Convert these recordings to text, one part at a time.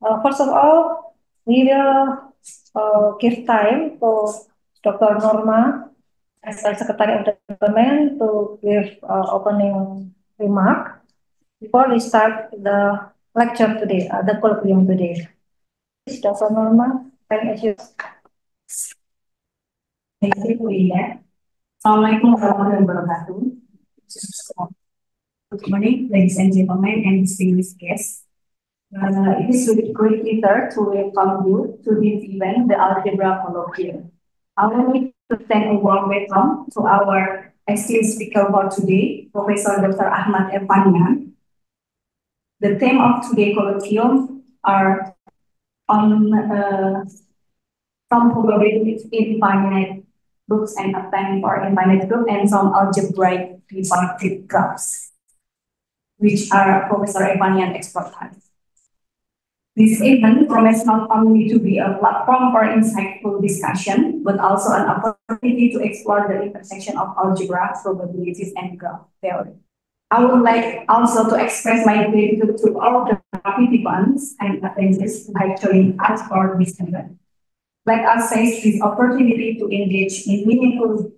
First of all, we will give time to Dr. Norma as the Secretary of the Department to give opening remark before we start the lecture today, the Kolokium today. Please, Dr. Norma, thank you. Thank you, Linda. Assalamualaikum warahmatullahi wabarakatuh. Good morning, ladies and gentlemen, and distinguished guests. It is with great pleasure to welcome you to this event, the Algebra Kolokium. Allow me to extend a warm welcome to our esteemed speaker for today, Professor Dr. Ahmad Erfanian. The theme of today's colloquium are on some probabilities in finite groups and obtaining for infinite group and some algebraic bipartite graphs, which are Professor Erfanian expertise. This event promises not only to be a platform for insightful discussion, but also an opportunity to explore the intersection of algebra, probabilities, and graph theory. I would like also to express my gratitude to all the participants and attendees who have joined us for this event. Let us seize this opportunity to engage in meaningful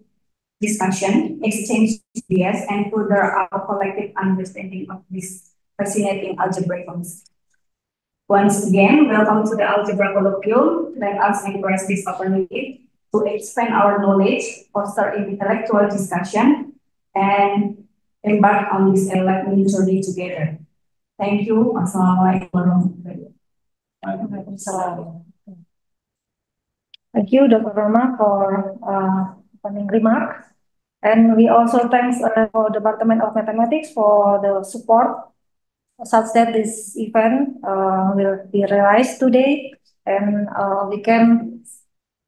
discussion, exchange ideas, and further our collective understanding of this fascinating algebraic concept. Once again, welcome to the Algebra Colloquium. Let us embrace this opportunity to expand our knowledge, foster intellectual discussion, and embark on this enlightening journey together. Thank you. Assalamualaikum warahmatullahi wabarakatuh. Thank you, Dr. Roma, for opening remarks. And we also thanks for Department of Mathematics for the support such that this event will be realized today, and we can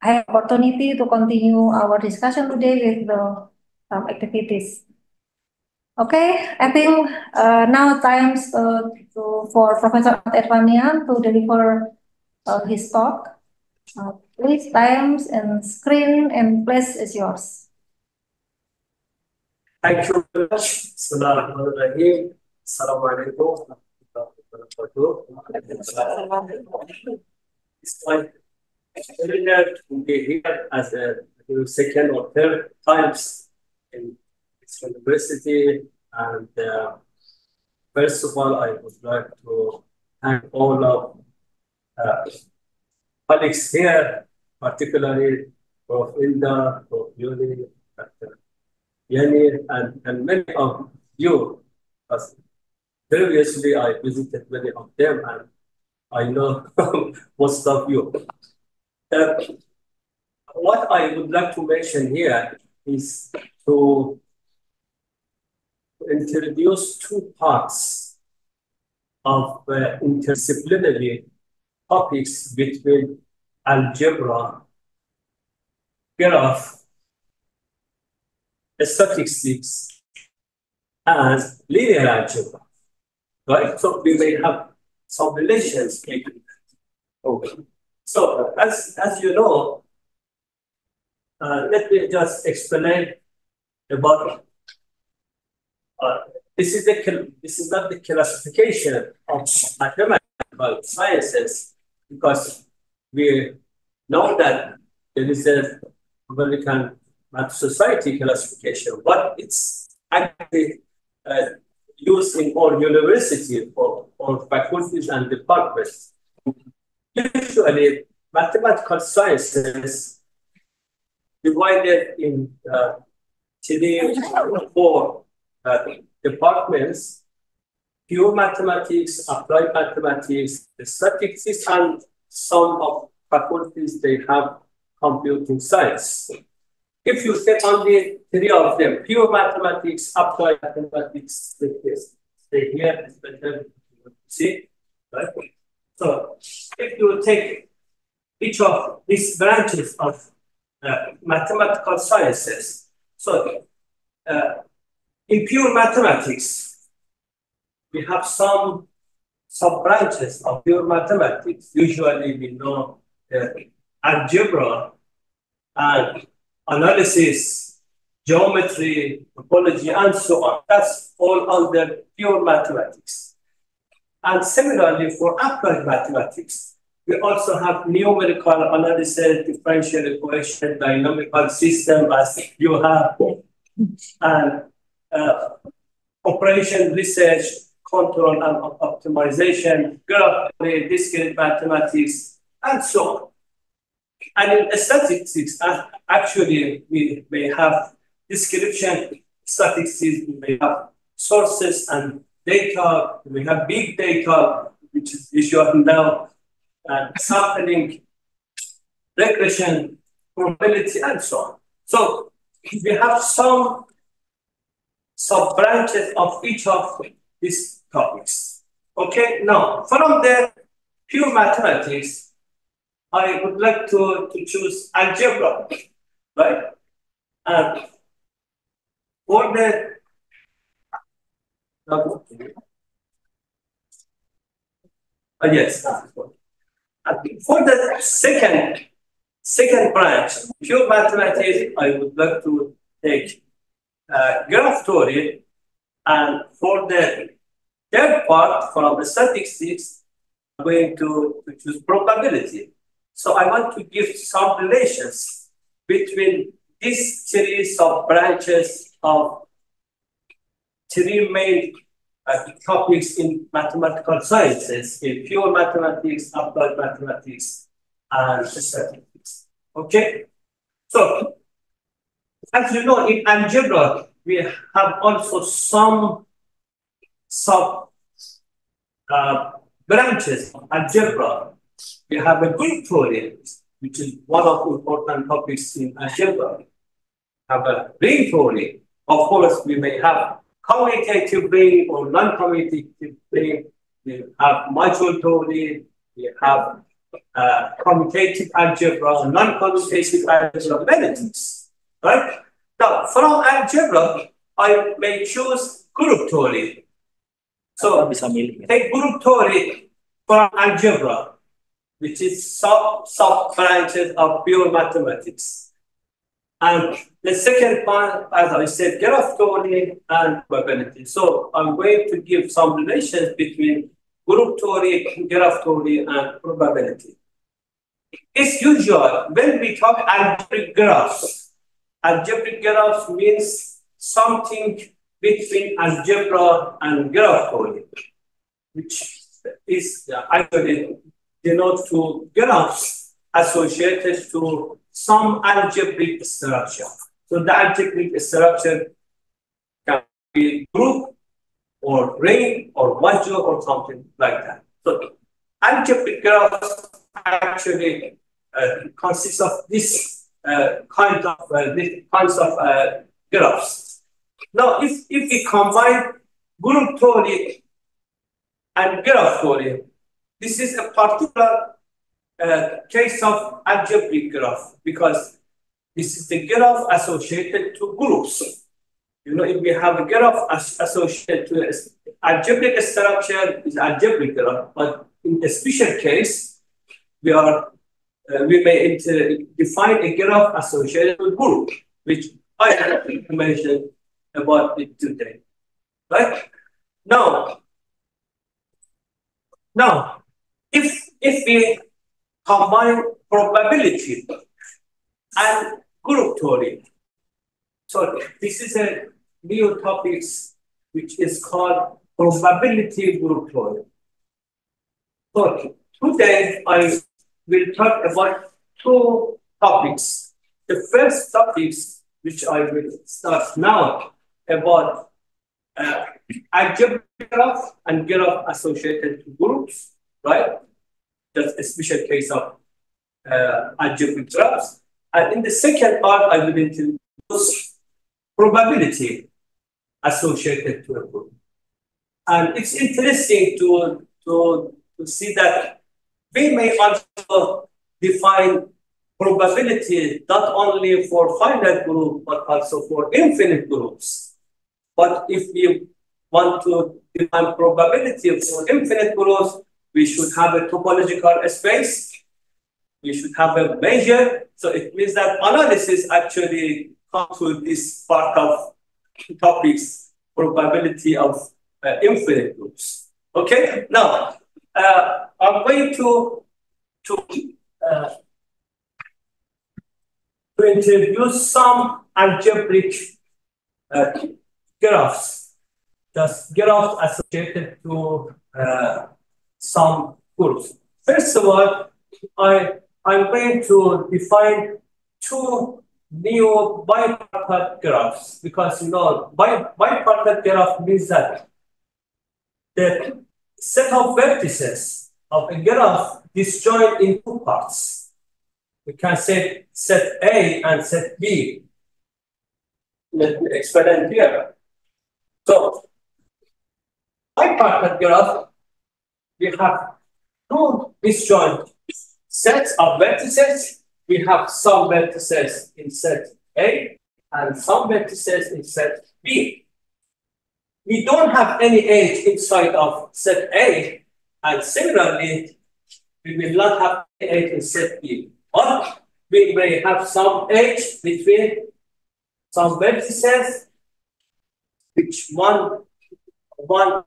have opportunity to continue our discussion today with the activities. Okay, I think now times for Professor Erfanian to deliver his talk. Please, times and screen and place is yours. Thank you very much. Bismillahirrahmanirrahim. Assalamualaikum warahmatullahi wabarakatuh. It's my pleasure to be here as a second or third times in this university. And first of all, I would like to thank all of colleagues here, particularly Prof. Inda, Prof. Yuli, Dr. Yani, and many of you. Previously, I visited many of them, and I know most of you. What I would like to mention here is to introduce two parts of interdisciplinary topics between algebra, graph, statistics, and linear algebra. Right? So we may have some relations between them. Okay. So as you know, let me just explain about this is not the classification of mathematical sciences, because we know that there is a American Math Society classification, but it's actually used in all universities for faculties and departments. Usually, mathematical sciences divided in 3 or 4 departments: pure mathematics, applied mathematics, statistics, and some of faculties they have computing science. If you take only 3 of them, pure mathematics, applied mathematics, stay here, it's better to see, right? So if you take each of these branches of mathematical sciences, so in pure mathematics, we have some sub-branches of pure mathematics. Usually we know algebra and analysis, geometry, topology, and so on. That's all under pure mathematics. And similarly, for applied mathematics, we also have numerical analysis, differential equation, dynamical system, as you have, and operation research, control and optimization, graph theory, discrete mathematics, and so on. And in statistics, actually, we may have description statistics, we may have sources and data, we have big data, which is issue of now, sampling, regression, probability, and so on. So we have some sub-branches of each of these topics. Okay, now from the pure mathematics, I would like to choose algebra, right? And for the yes, for the second branch, pure mathematics, I would like to take graph theory, and for the third part from the statistics, I'm going to choose probability. So I want to give some relations between these three sub-branches of three main topics in mathematical sciences, in pure mathematics, applied mathematics, and statistics. Okay? So, as you know, in algebra, we have also some sub branches of algebra. We have a group theory, which is one of the important topics in algebra. We have a ring theory. Of course, we may have commutative ring or non-commutative ring. We have module theory. We have commutative algebra, non-commutative algebra, many things. Right? Now, from algebra, I may choose group theory. So, take group theory from algebra, which is sub-branches of pure mathematics. And the second part, as I said, graph theory and probability. So I'm going to give some relations between group theory, graph theory, and probability. It's usual when we talk algebraic graphs means something between algebra and graph theory, which is actually denote to graphs associated to some algebraic structure. So the algebraic structure can be group or ring or module or something like that. So algebraic graphs actually consists of this kinds of graphs. Now, if we combine group theory and graph theory, this is a particular case of algebraic graph, because this is the graph associated to groups. You know, if we have a graph associated to algebraic structure, is algebraic graph, but in a special case, we may define a graph associated with group, which I have information about it today. Right? Now, if we combine probability and group theory, so this is a new topic which is called probability group theory. So today I will talk about two topics. The first topic, which I will start now, about algebraic graph and graph associated to groups, right? That's a special case of algebraic graphs. And in the second part, I will introduce probability associated to a group. And it's interesting to see that we may also define probability not only for finite group, but also for infinite groups. But if we want to define probability for infinite groups, we should have a topological space. We should have a measure. So it means that analysis actually comes to this part of topics, probability of infinite groups. Okay, now I'm going uh, to introduce some algebraic graphs, just graphs associated to some groups. First of all, I'm going to define two new bipartite graphs because bipartite graph means that the set of vertices of a graph disjoint in two parts. We can say set A and set B. Let me explain here. So, bipartite graph, we have two disjoint sets of vertices. We have some vertices in set A and some vertices in set B. We don't have any edge inside of set A, and similarly, we will not have any edge in set B. But we may have some edge between some vertices, which one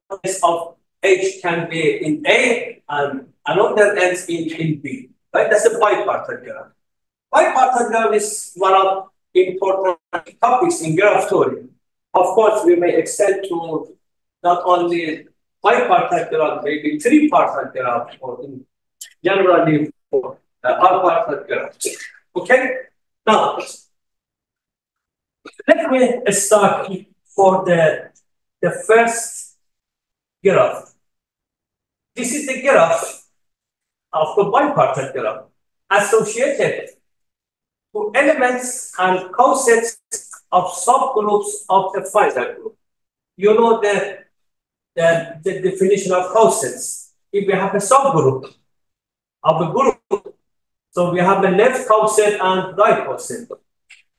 place of edge can be in A and another ends in B. Right? That's a bipartite graph. Bipartite graph is one of important topics in graph theory. Of course, we may extend to not only bipartite graph, maybe tripartite graph, or in generally for bipartite graph. Okay? Now, let me start for the first graph. This is the graph of the bipartite graph associated to elements and cosets of subgroups of the finite group. You know the definition of cosets. If we have a subgroup of a group, so we have a left coset and right coset.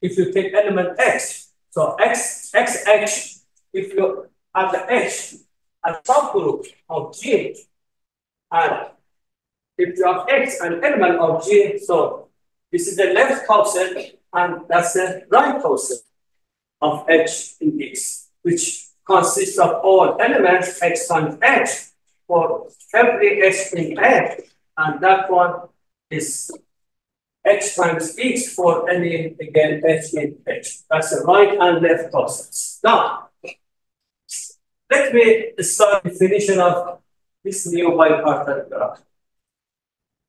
If you take element x, so xh, if you have the h a subgroup of G, and if you have x an element of G, so this is the left coset and that's the right coset of H in X, which consists of all elements X times H for every X in H, and that one is H times X for any, again, H in H. That's the right and left cosets. Now, let me start the definition of this new bipartite graph.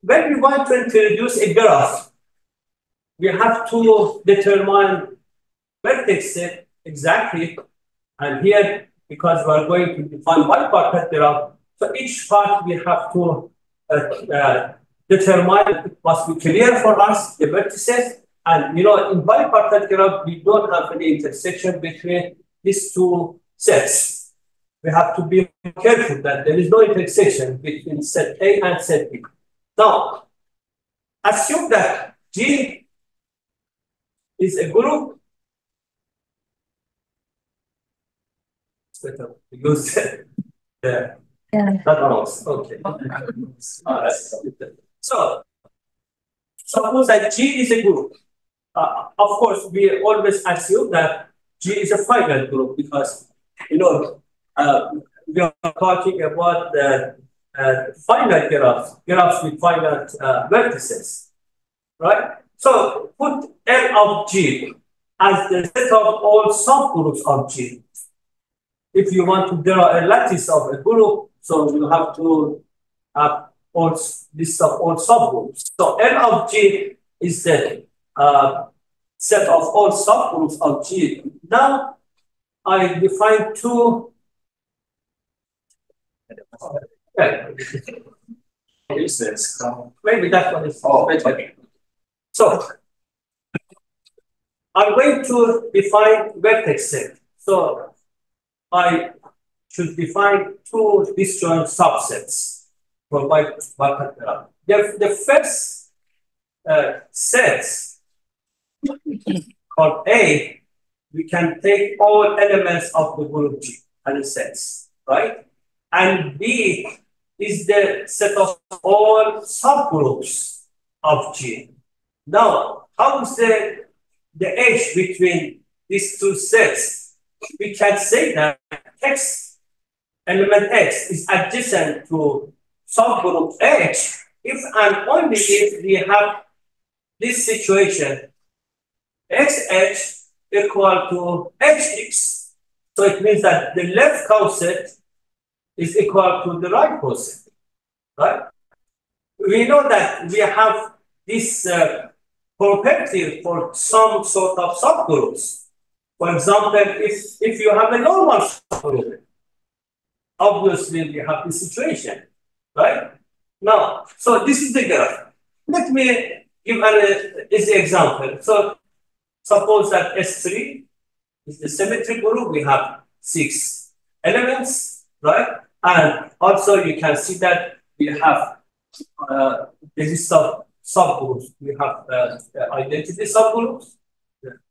When we want to introduce a graph, we have to determine vertex set exactly, and here, because we are going to define bipartite graph, so each part we have to determine, it must be clear for us, the vertices, and in bipartite graph, we don't have any intersection between these two sets. We have to be careful that there is no intersection between set A and set B. Now, assume that G is a group. It's better to use that mouse. Okay. So, suppose that G is a group. Of course, we always assume that G is a finite group because, we are talking about the finite graphs with finite vertices, right? So put L of G as the set of all subgroups of G. If you want to draw a lattice of a group, so you have to have list of all subgroups. So L of G is the set of all subgroups of G. Now I define two. Maybe that one is better. So I'm going to define vertex set. So I should define two disjoint subsets for bipartite graph. The first set called A, we can take all elements of the group G as sets, right? And B is the set of all subgroups of G. Now, how is the edge between these two sets? We can say that X element X is adjacent to subgroup H, if and only if we have this situation, XX equal to HX. So it means that the left coset is equal to the right coset, right? We know that we have this property for some sort of subgroups. For example, if you have a normal subgroup, obviously we have this situation, right? Now, so this is the graph. Let me give an easy example. So suppose that S3 is the symmetry group. We have 6 elements, right? And also you can see that we have this is subgroups. We have identity subgroups,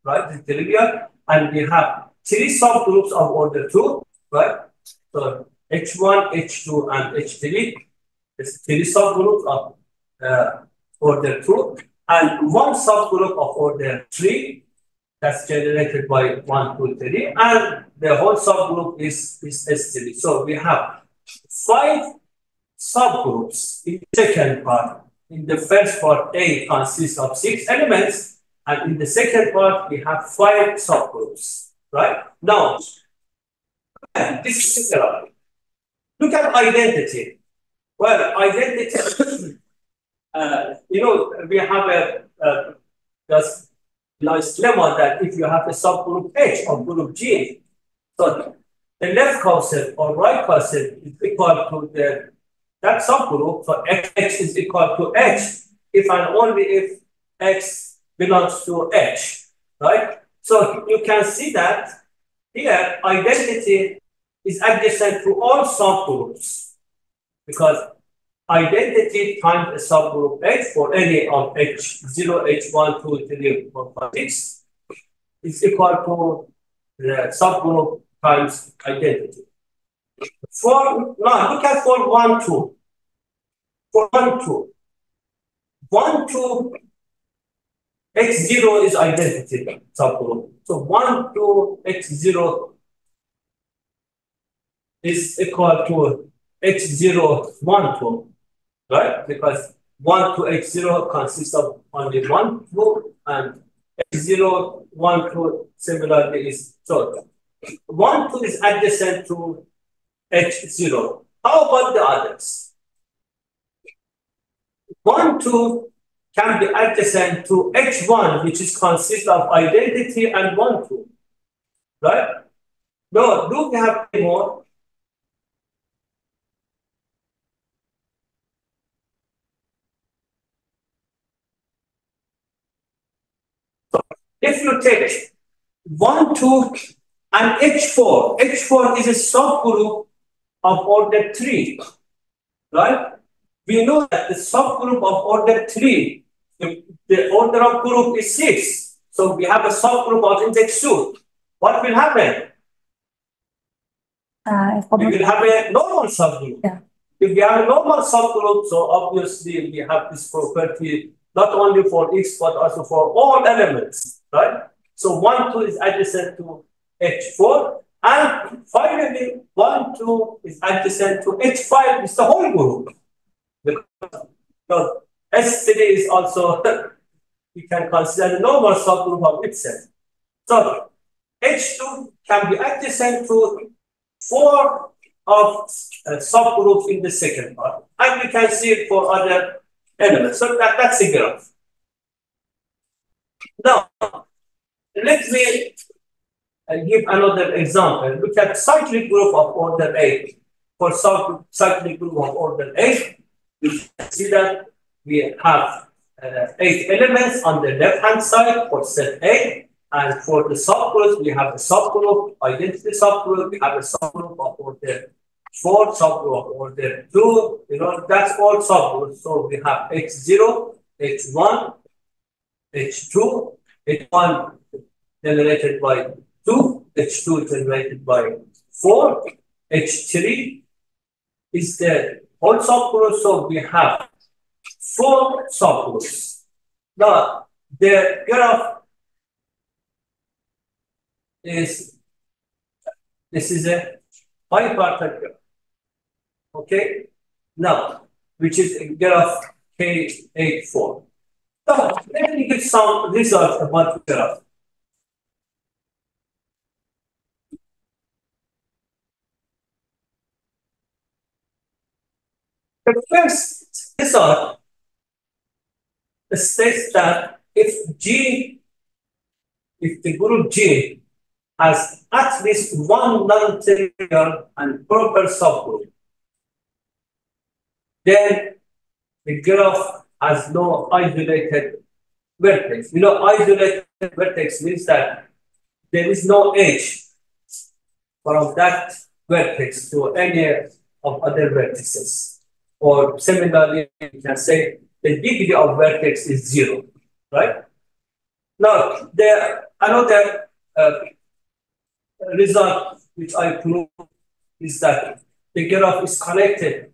right? The trivial, and we have 3 subgroups of order 2, right? So H1, H2, and H3 is 3 subgroups of order 2, and 1 subgroup of order 3 that's generated by 1, 2, 3, and the whole subgroup is S3. So we have 5 subgroups in the second part. In the first part, A consists of 6 elements, and in the second part, we have 5 subgroups, right? Now, this is look at identity. Well, identity, we have a just nice lemma that if you have a subgroup H or group G, so the left coset or right coset is equal to that subgroup, so X is equal to H if and only if X belongs to H, right? So you can see that here identity is adjacent to all subgroups because identity times a subgroup H for any of H0, H1, 2, 3, 4, 5, 6 is equal to the subgroup times identity. Now look at for 1, 2. For 1, 2. 1, 2, X0 is identity subgroup. So 1, 2, X0 is equal to H0, 1, 2, right? Because 1 to H0 consists of only 1, 2, and H0, 1, 2 similarly is so 1, 2 is adjacent to H0. How about the others? 1, 2 can be adjacent to H1, which is consists of identity and 1, 2, right? No, do we have any more? So if you take 1, 2, and H4, H4 is a subgroup of order 3, right? We know that the subgroup of order 3, the order of group is 6. So we have a subgroup of index 2. What will happen? We will have a normal subgroup. Yeah. If we have a normal subgroup, so obviously we have this property not only for X but also for all elements, right? So 1, 2 is adjacent to H4, and finally 1, 2 is adjacent to H5. It's the whole group. So S3 is also we can consider a normal subgroup of itself. So H2 can be adjacent to 4 of subgroups in the second part, and we can see it for other elements. So that's the graph. Now, let me give another example. Look at cyclic group of order 8. For cyclic group of order 8, we can see that we have 8 elements on the left-hand side for set A. And for the subgroups, we have a subgroup, identity subgroup, we have a subgroup of order 4, subgroup of order 2, that's all subgroups. So we have H0, H1, H2, H1 generated by 2, H2 generated by 4, H3 is the whole subgroup, so we have 4 subgroups. Now, the graph this is a bipartite graph. Okay, now, which is a graph K84. So let me give some results about the graph. The first result states that if the group G has at least one non-trivial and proper subgroup, then the graph has no isolated vertex. You know, isolated vertex means that there is no edge from that vertex to any of other vertices. Or similarly, you can say the degree of vertex is 0, right? Now, another result which I prove is that the graph is connected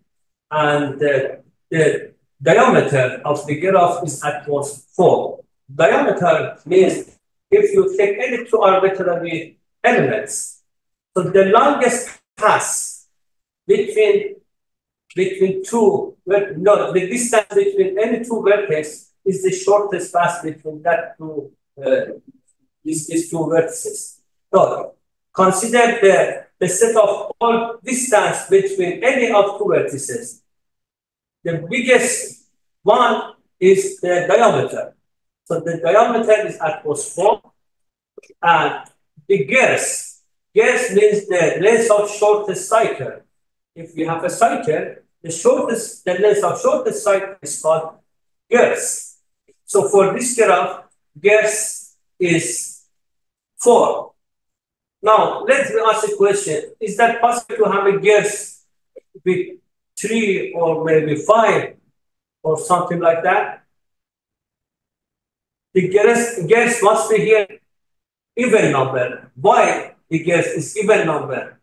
and the diameter of the graph is at most 4. Diameter means if you take any two arbitrary elements, so the longest path between the distance between any two vertices is the shortest path between that two these two vertices. So consider the set of all distance between any of two vertices. The biggest one is the diameter. So the diameter is at most 4, and the girth means the length of shortest cycle. If you have a cycle, the length of shortest cycle is called girth. So for this graph, girth is 4. Now, let me ask a question. Is that possible to have a girth with 3 or maybe 5 or something like that? The girth must be here even number. Why the girth is even number?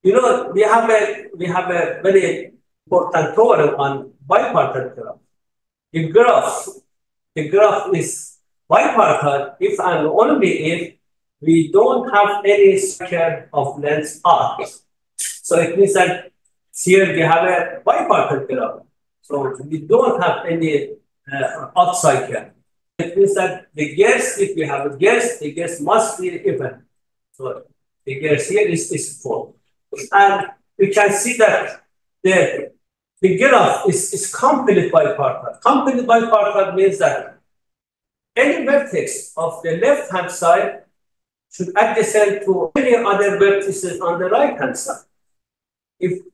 You know, we have a very important theorem on bipartite graph. The graph is bipartite if and only if we don't have any cycle of length r. So it means that here we have a bipartite graph. So we don't have any odd cycle. It means that the girth, if we have a girth, the girth must be even. So the girth here is 4. And we can see that the graph is complete bipartite. Complete bipartite means that any vertex of the left-hand side should adjacent to any other vertices on the right-hand side.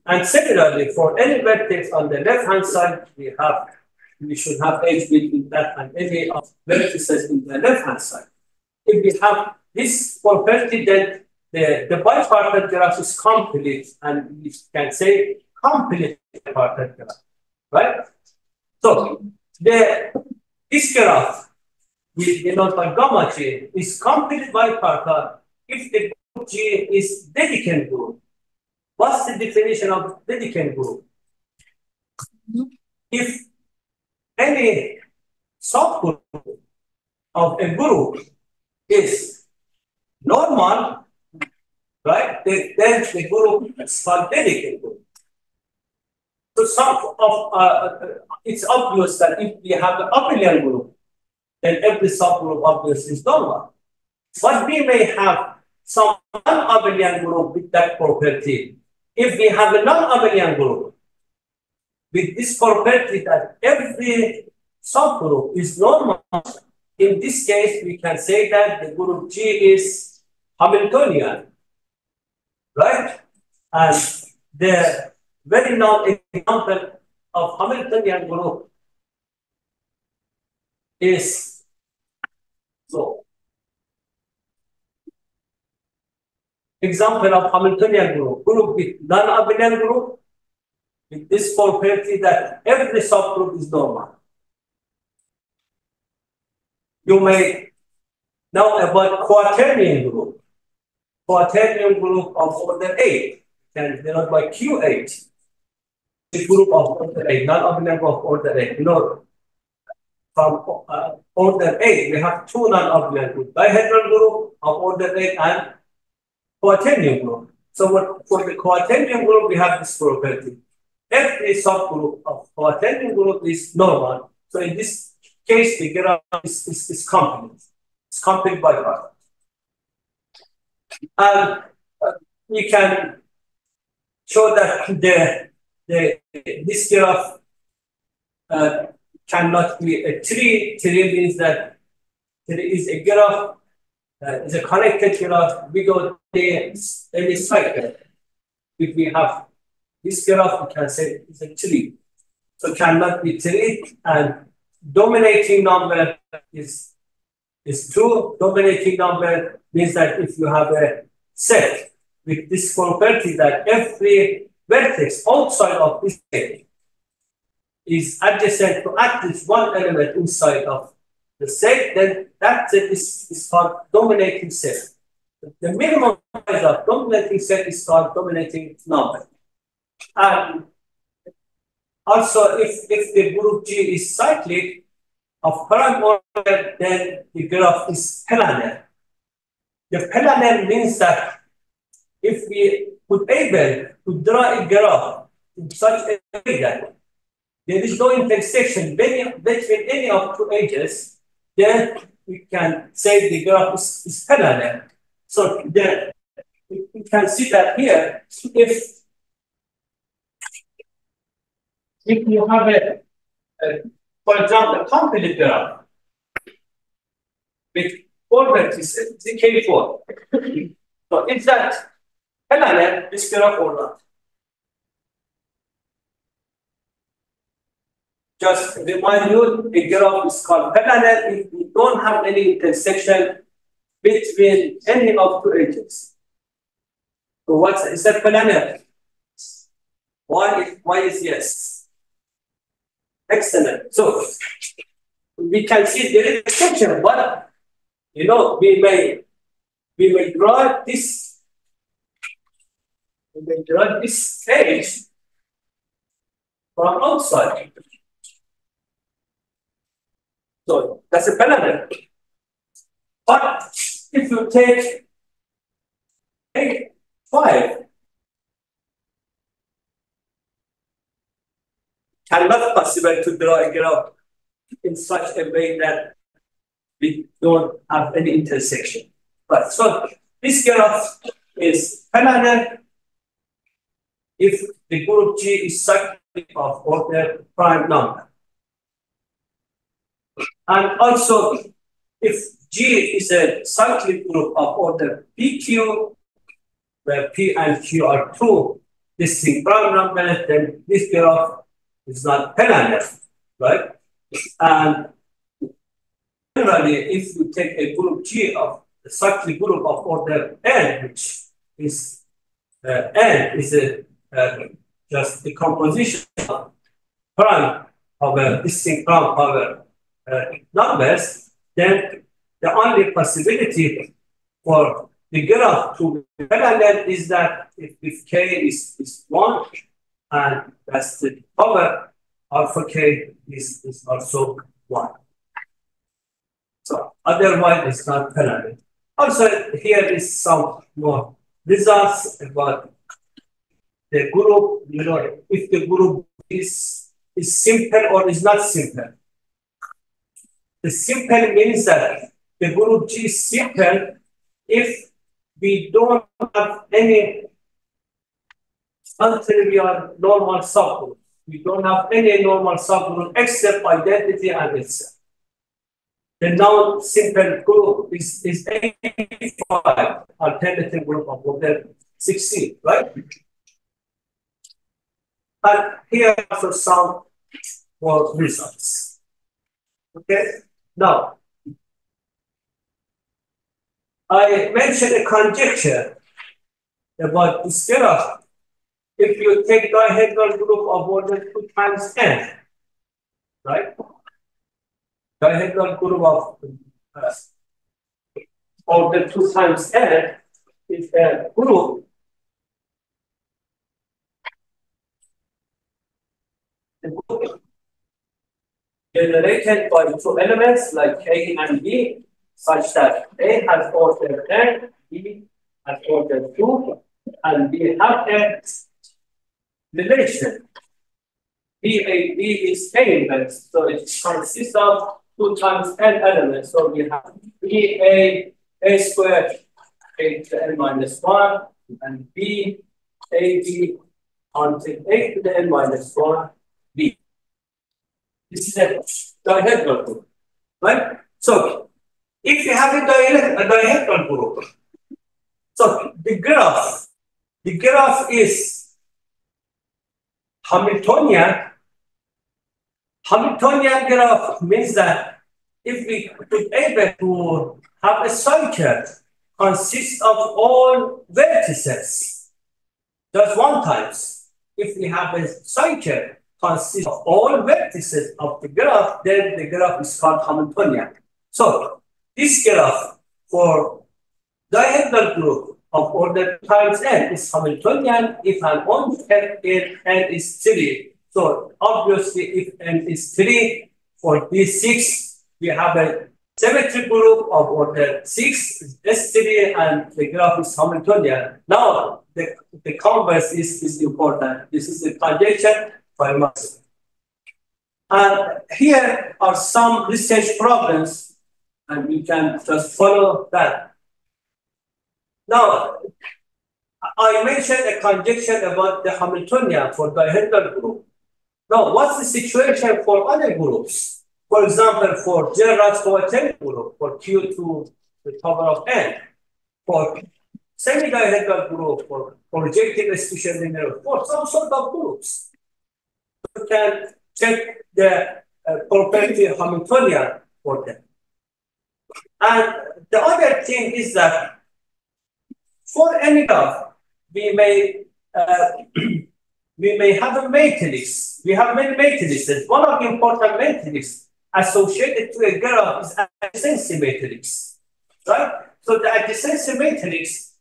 And similarly, for any vertex on the left-hand side, we should have edge between that and any of vertices in the left-hand side. If we have this property, then the bipartite graph is complete, and we can say complete bipartite graph, right? So this graph, we denote by gamma G, is complete bipartite if the group G is delegate group. What's the definition of delegate group? If any subgroup of a group is normal, right? Then the group is called delegate group. So it's obvious that if we have an abelian group, then every subgroup obviously is normal. But we may have some non-abelian group with that property. If we have a non-abelian group with this property that every subgroup is normal, in this case, we can say that the group G is Hamiltonian, right? And the very known example of Hamiltonian group is so. Example of Hamiltonian group with non-abelian group with this property that every subgroup is normal. You may know about quaternion group. Quaternion group of order 8 can denote by Q8. The group of order 8, non-abelian group of order 8. You know, from order 8, we have two non-abelian groups, dihedral group of order 8 and quaternion group. So for the quaternion group, we have this property. Every subgroup of quaternion group is normal. So in this case, the graph is complete. It's complete by part. And we can show that this graph cannot be a tree. Tree means that there is a graph, is a connected graph without any cycle. If we have this graph, we can say it's a tree. So cannot be tree, and dominating number is 2. Dominating number means that if you have a set with this property that every vertex outside of this set is adjacent to at least one element inside of the set, then that set is called dominating set. The minimum size of dominating set is called dominating number. And also, if the group G is cyclic of prime order, then the graph is planar. The planar means that if we would able to draw a graph in such a way that there is no intersection between any of two edges, then we can say the graph is planar. So then we can see that here, if you have for example, complete graph with 4 vertices, K4. So is that planar, this graph or not? Just remind you, a graph is called planar if we don't have any intersection between any of two edges. So is that planar? Why is yes? Excellent. So we can see there is a section, but we may draw this. We may draw this edge from outside. So that's a planar. But if you take 5, cannot possible to draw a graph in such a way that we don't have any intersection. But so this graph is planar if the group G is cyclic of order prime number. And also if G is a cyclic group of order PQ, where P and Q are 2 distinct prime numbers, then this graph is not planar, right? And generally, if you take a group G of the cyclic group of order N, which is N is just the composition of prime power, distinct prime power numbers, then the only possibility for the graph to be planar is that if K is 1, and that's the power, alpha K is also 1. So otherwise it's not planar. Also, here is some more results about the group, if the group is simple or is not simple. The simple means that the group G is simple if we don't have any non-trivial normal subgroup. We don't have any normal subgroup except identity and itself. The non-simple group is 85, alternative group of order 16, right? And here are also some more results. Okay, now I mentioned a conjecture about this graph. If you take dihedral group of order 2 times n, right? Dihedral group of order 2 times n is a group generated by 2 elements like A and B, such that A has order n, B has order 2, and we have a relation. BAB is A, so it consists of 2 times n elements. So we have A squared a to the n minus 1, and B, AB until a to the n minus 1, B. This is a dihedral group, right? So if you have a dihedral group, so the graph is Hamiltonian. Hamiltonian graph means that if we could able to have a circle consists of all vertices, just one times. If we have a circle consists of all vertices of the graph, then the graph is called Hamiltonian. So this graph for dihedral group of order times n is Hamiltonian if and only if n is 3. So obviously, if n is 3 for D6, we have a symmetry group of order 6, S3, and the graph is Hamiltonian. Now, the converse is important. This is the conjecture by Maxwell. And here are some research problems, and we can just follow that. Now, I mentioned a conjecture about the Hamiltonian for dihedral group. Now, what's the situation for other groups? For example, for Gerard-Coatel group, for Q to the power of n, for semi-dihedral group, for projective special linear, for some sort of groups. You can check the property Hamiltonian for them. And the other thing is that for any graph, we may have a matrix. We have many matrices. One of the important matrices associated to a graph is adjacency matrix, right? So the adjacency matrix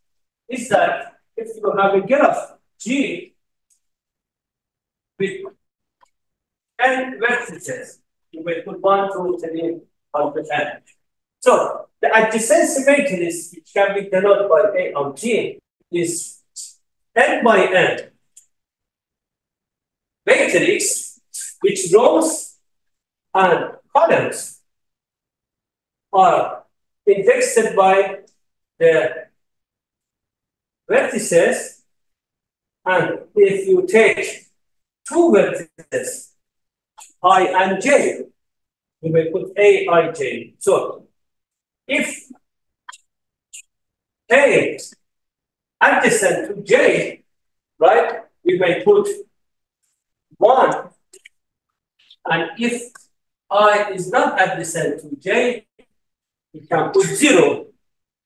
is that if you have a graph G with n vertices, you will put 1, 2, 3, up to n. So the adjacency matrix, which can be denoted by A of G, is n by n matrix, which rows and columns are indexed by the vertices, and if you take 2 vertices, I and j, you may put A, I, j. So if A adjacent to j, right, we may put 1, and if I is not adjacent to j, we can put 0.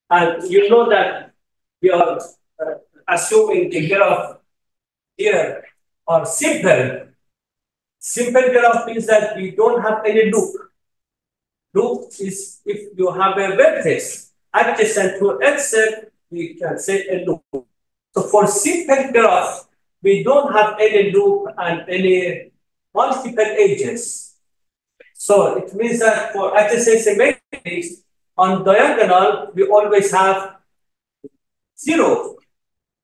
And you know that we are assuming the graph here are simple. Simple graph means that we don't have any loop. Loop is if you have a vertex adjacent to x, we can say a loop. So for simple graph, we don't have any loop and any multiple edges. So it means that for adjacency matrix on diagonal, we always have 0.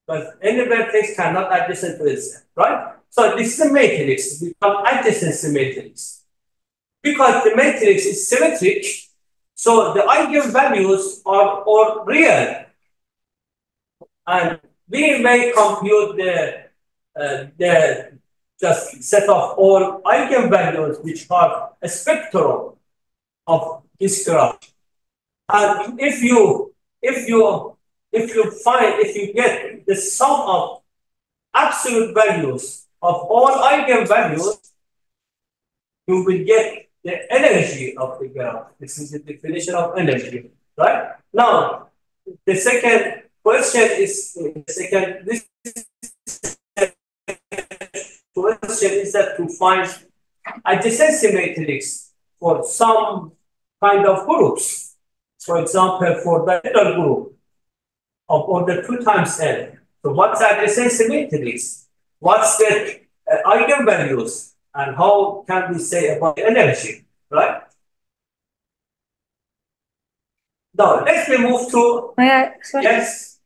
But any vertex cannot adjacent to itself, right? So this is a matrix, we call adjacency matrix. Because the matrix is symmetric, so the eigenvalues are all real. And we may compute the just set of all eigenvalues which are a spectrum of this graph. And if you get the sum of absolute values of all eigenvalues, you will get the energy of the graph. This is the definition of energy, right? Now, the second question is that to find adjacency matrix for some kind of groups. For example, for the dihedral group of order 2 times n. So what's adjacency matrix? What's the eigenvalues? And how can we say about energy, right? Now, let's move to, May I, sorry? yes.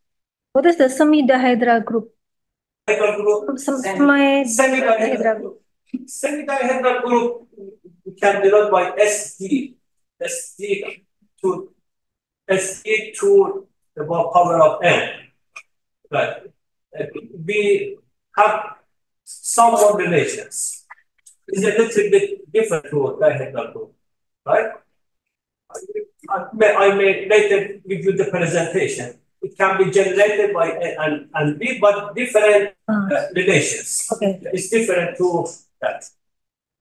What is the semi-dihedral group? Group. Semi-dihedral group. Semi-dihedral group we can denote by SD. SD to the power of n. Right. We have some more relations. It's a little bit different to dihedral group, right? I may later give you the presentation. It can be generated by A and B, but different relations. Okay. It's different to that.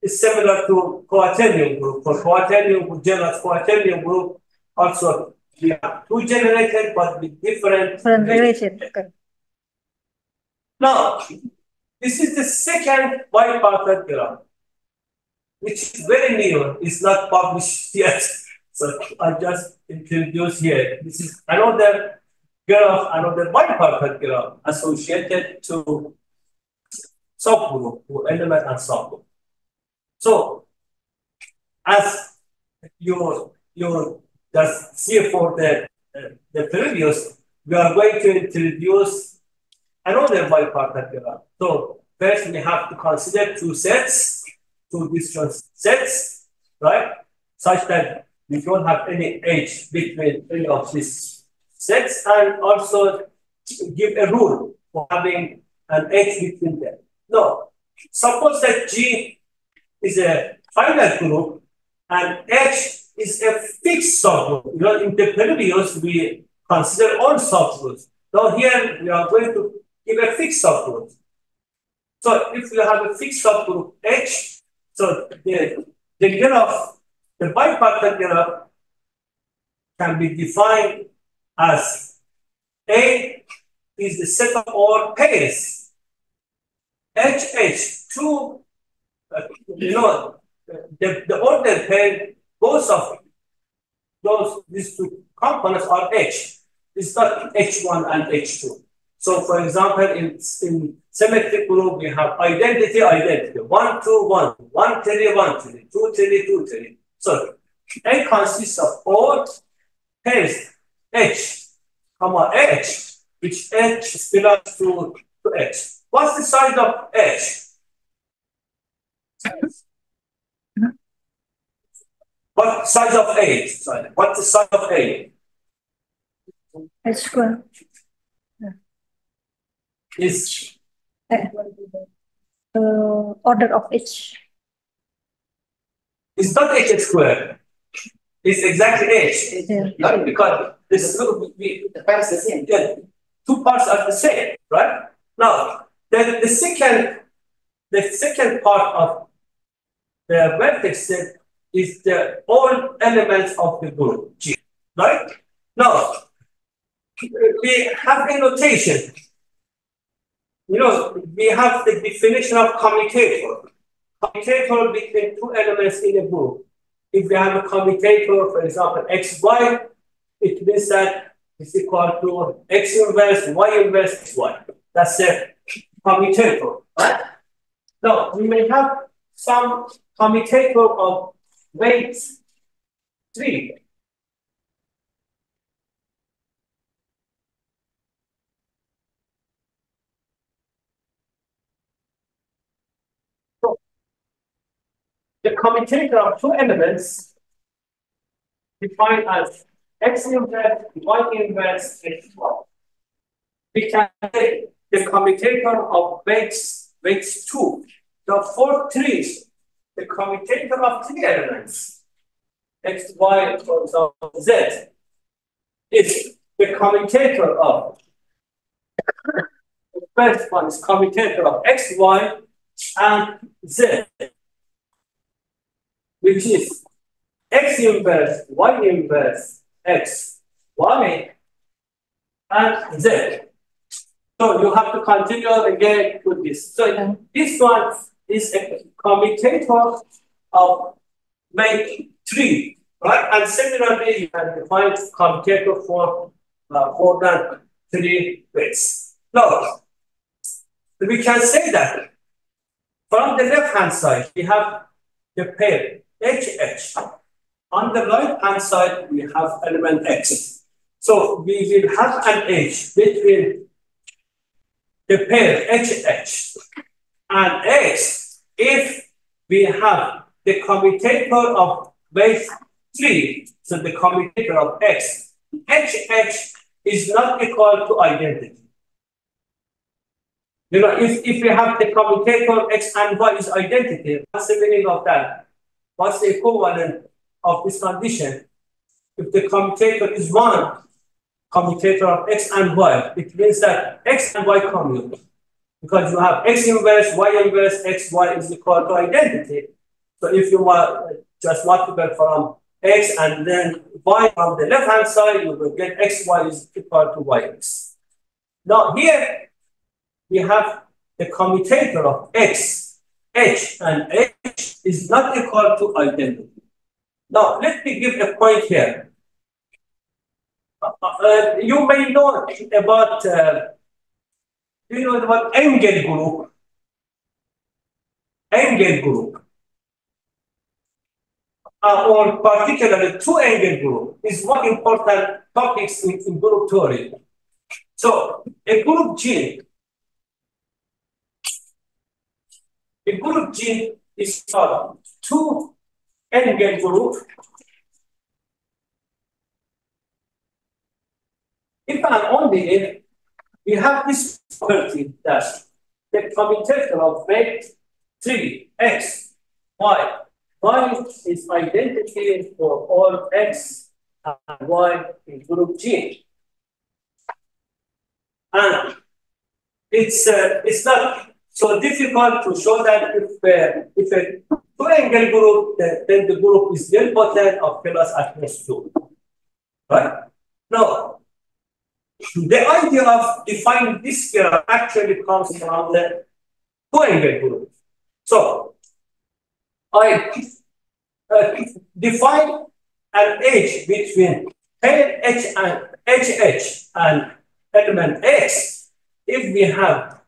It's similar to quaternion group. For quaternion group, general quaternion group, also we have two generated, but with different relations. Okay. Now, this is the second bipartite graph, which is very new. It's not published yet. So I just introduce here. This is another graph, another bipartite graph associated to subgroup, to element and subgroup. So as you just see for the previous, we are going to introduce another bipartite graph. So first we have to consider two disjoint sets, right? Such that we don't have any H between any of these sets, and also give a rule for having an H between them. No, suppose that G is a finite group and H is a fixed subgroup. You know, in the previous we consider all subgroups. Now here we are going to give a fixed subgroup. So if you have a fixed subgroup H, so the graph, the bipartite graph can be defined as A is the set of all pairs. Two, the ordered pair, both of these two components are H. It's not H1 and H2. So, for example, in symmetric group, we have identity. 1, 2, 1, 1, 3, 1, 3, 2, 3, 2, 3. So, A consists of all pairs H, comma H, which H belongs to H. What's the size of H? What size of A? Sorry. What's the size of A? H square. Is order of H. It's not H squared. It's exactly H. Yeah. Right? Because the parts the same. Yeah, two parts are the same, right? Now, then the second part of the vertex set is the all elements of the group G, right? Now, we have a notation. You know, we have the definition of commutator. Commutator between two elements in a group. If we have a commutator, for example, xy, it means that it's equal to x inverse, y inverse, xy. That's a commutator, right? Now, we may have some commutator of weight 3. The commutator of two elements defined as x inverse, y inverse, xy. We can take the commutator of weights 2. The four trees, the commutator of three elements, x, y, for example, z, is the commutator of the first one is commutator of x, y, and z, which is x inverse, y inverse, x, y, and z. So you have to continue again with this. So this one is a commutator of weight 3, right? And similarly, you can define commutator for more than 3 weights. Now, we can say that from the left-hand side, we have the pair HH. On the right-hand side, we have element X. So we will have an H between the pair HH and X if we have the commutator of weight 3, so the commutator of X, HH is not equal to identity. You know, if we have the commutator X and Y is identity, what's the meaning of that? What's the equivalent of this condition? If the commutator is 1, commutator of X and Y, it means that X and Y commute. Because you have X inverse, Y inverse, X, Y is equal to identity. So if you want just multiply from X and then Y from the left hand side, you will get X, Y is equal to YX. Now here we have the commutator of X, H, and H is not equal to identity. Now let me give a point here. You may know about you know about Engel group. Engel group, or particularly two Engel group, is one important topics in group theory. So a group G is called two Engel group if and only if we have this property that the commutator of weight 3, X, Y. Y is identity for all X and Y in group G. And it's not so difficult to show that if a two-angle group, then the group is nilpotent of class at least 2. Right? Now, the idea of defining this graph actually comes from the two-angle group. So, I define an edge between pair H and HH and element X if we have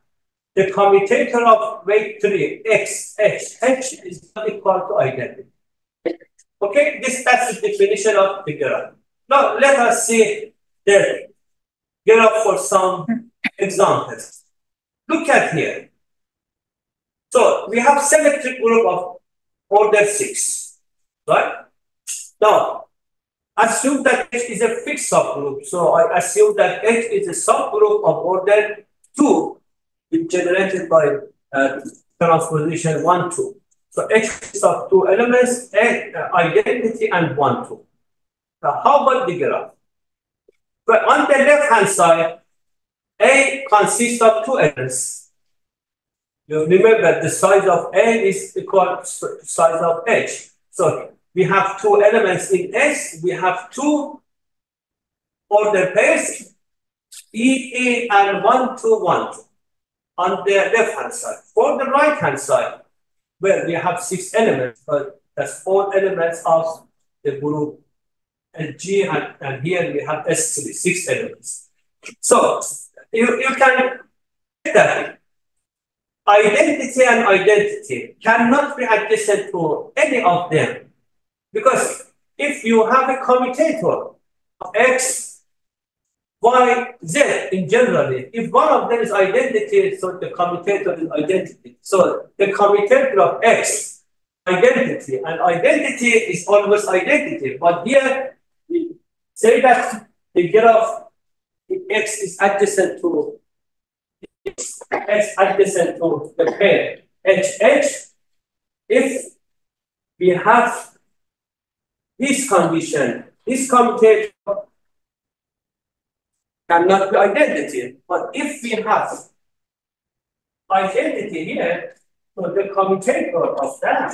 the commutator of weight 3, X, H, H is not equal to identity. Okay, that's the definition of the graph. Now, let us see the graph for some examples. Look at here. So, we have symmetric group of order 6, right? Now, assume that H is a fixed subgroup. So, I assume that H is a subgroup of order 2, generated by transposition 1, 2. So, H is of 2 elements, identity and 1, 2. Now, how about the graph? But on the left-hand side, A consists of 2 elements. You remember the size of A is equal to size of H. So we have 2 elements in S. We have 2 order pairs, E and 1, 2, 1, 2 on the left-hand side. For the right-hand side, where we have 6 elements, but that's 4 elements of the group G, and here we have S3, 6 elements. So you can get that. Identity and identity cannot be adjacent to any of them, because if you have a commutator of X, Y, Z in generally, if one of them is identity, so the commutator is identity. So the commutator of X, identity, and identity is always identity. But here we say that the graph X is adjacent to X adjacent to the pair HH if we have this condition. This commutator cannot be identity, but if we have identity here, so the commutator of that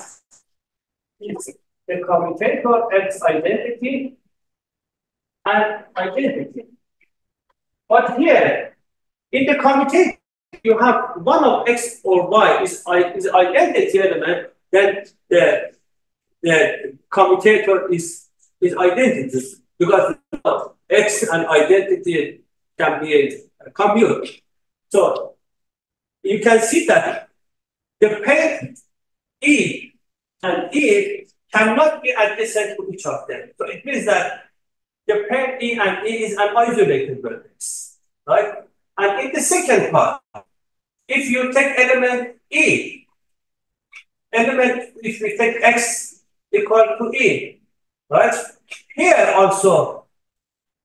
is the commutator X identity and identity. But here, in the commutator, you have one of X or Y is identity element, then the commutator is identity, because X and identity can be a commute. So you can see that the pair E and E cannot be adjacent to each of them. So it means that the pair E and E is an isolated vertex, right? And in the second part, if you take element E, if we take X equal to E, right? Here also,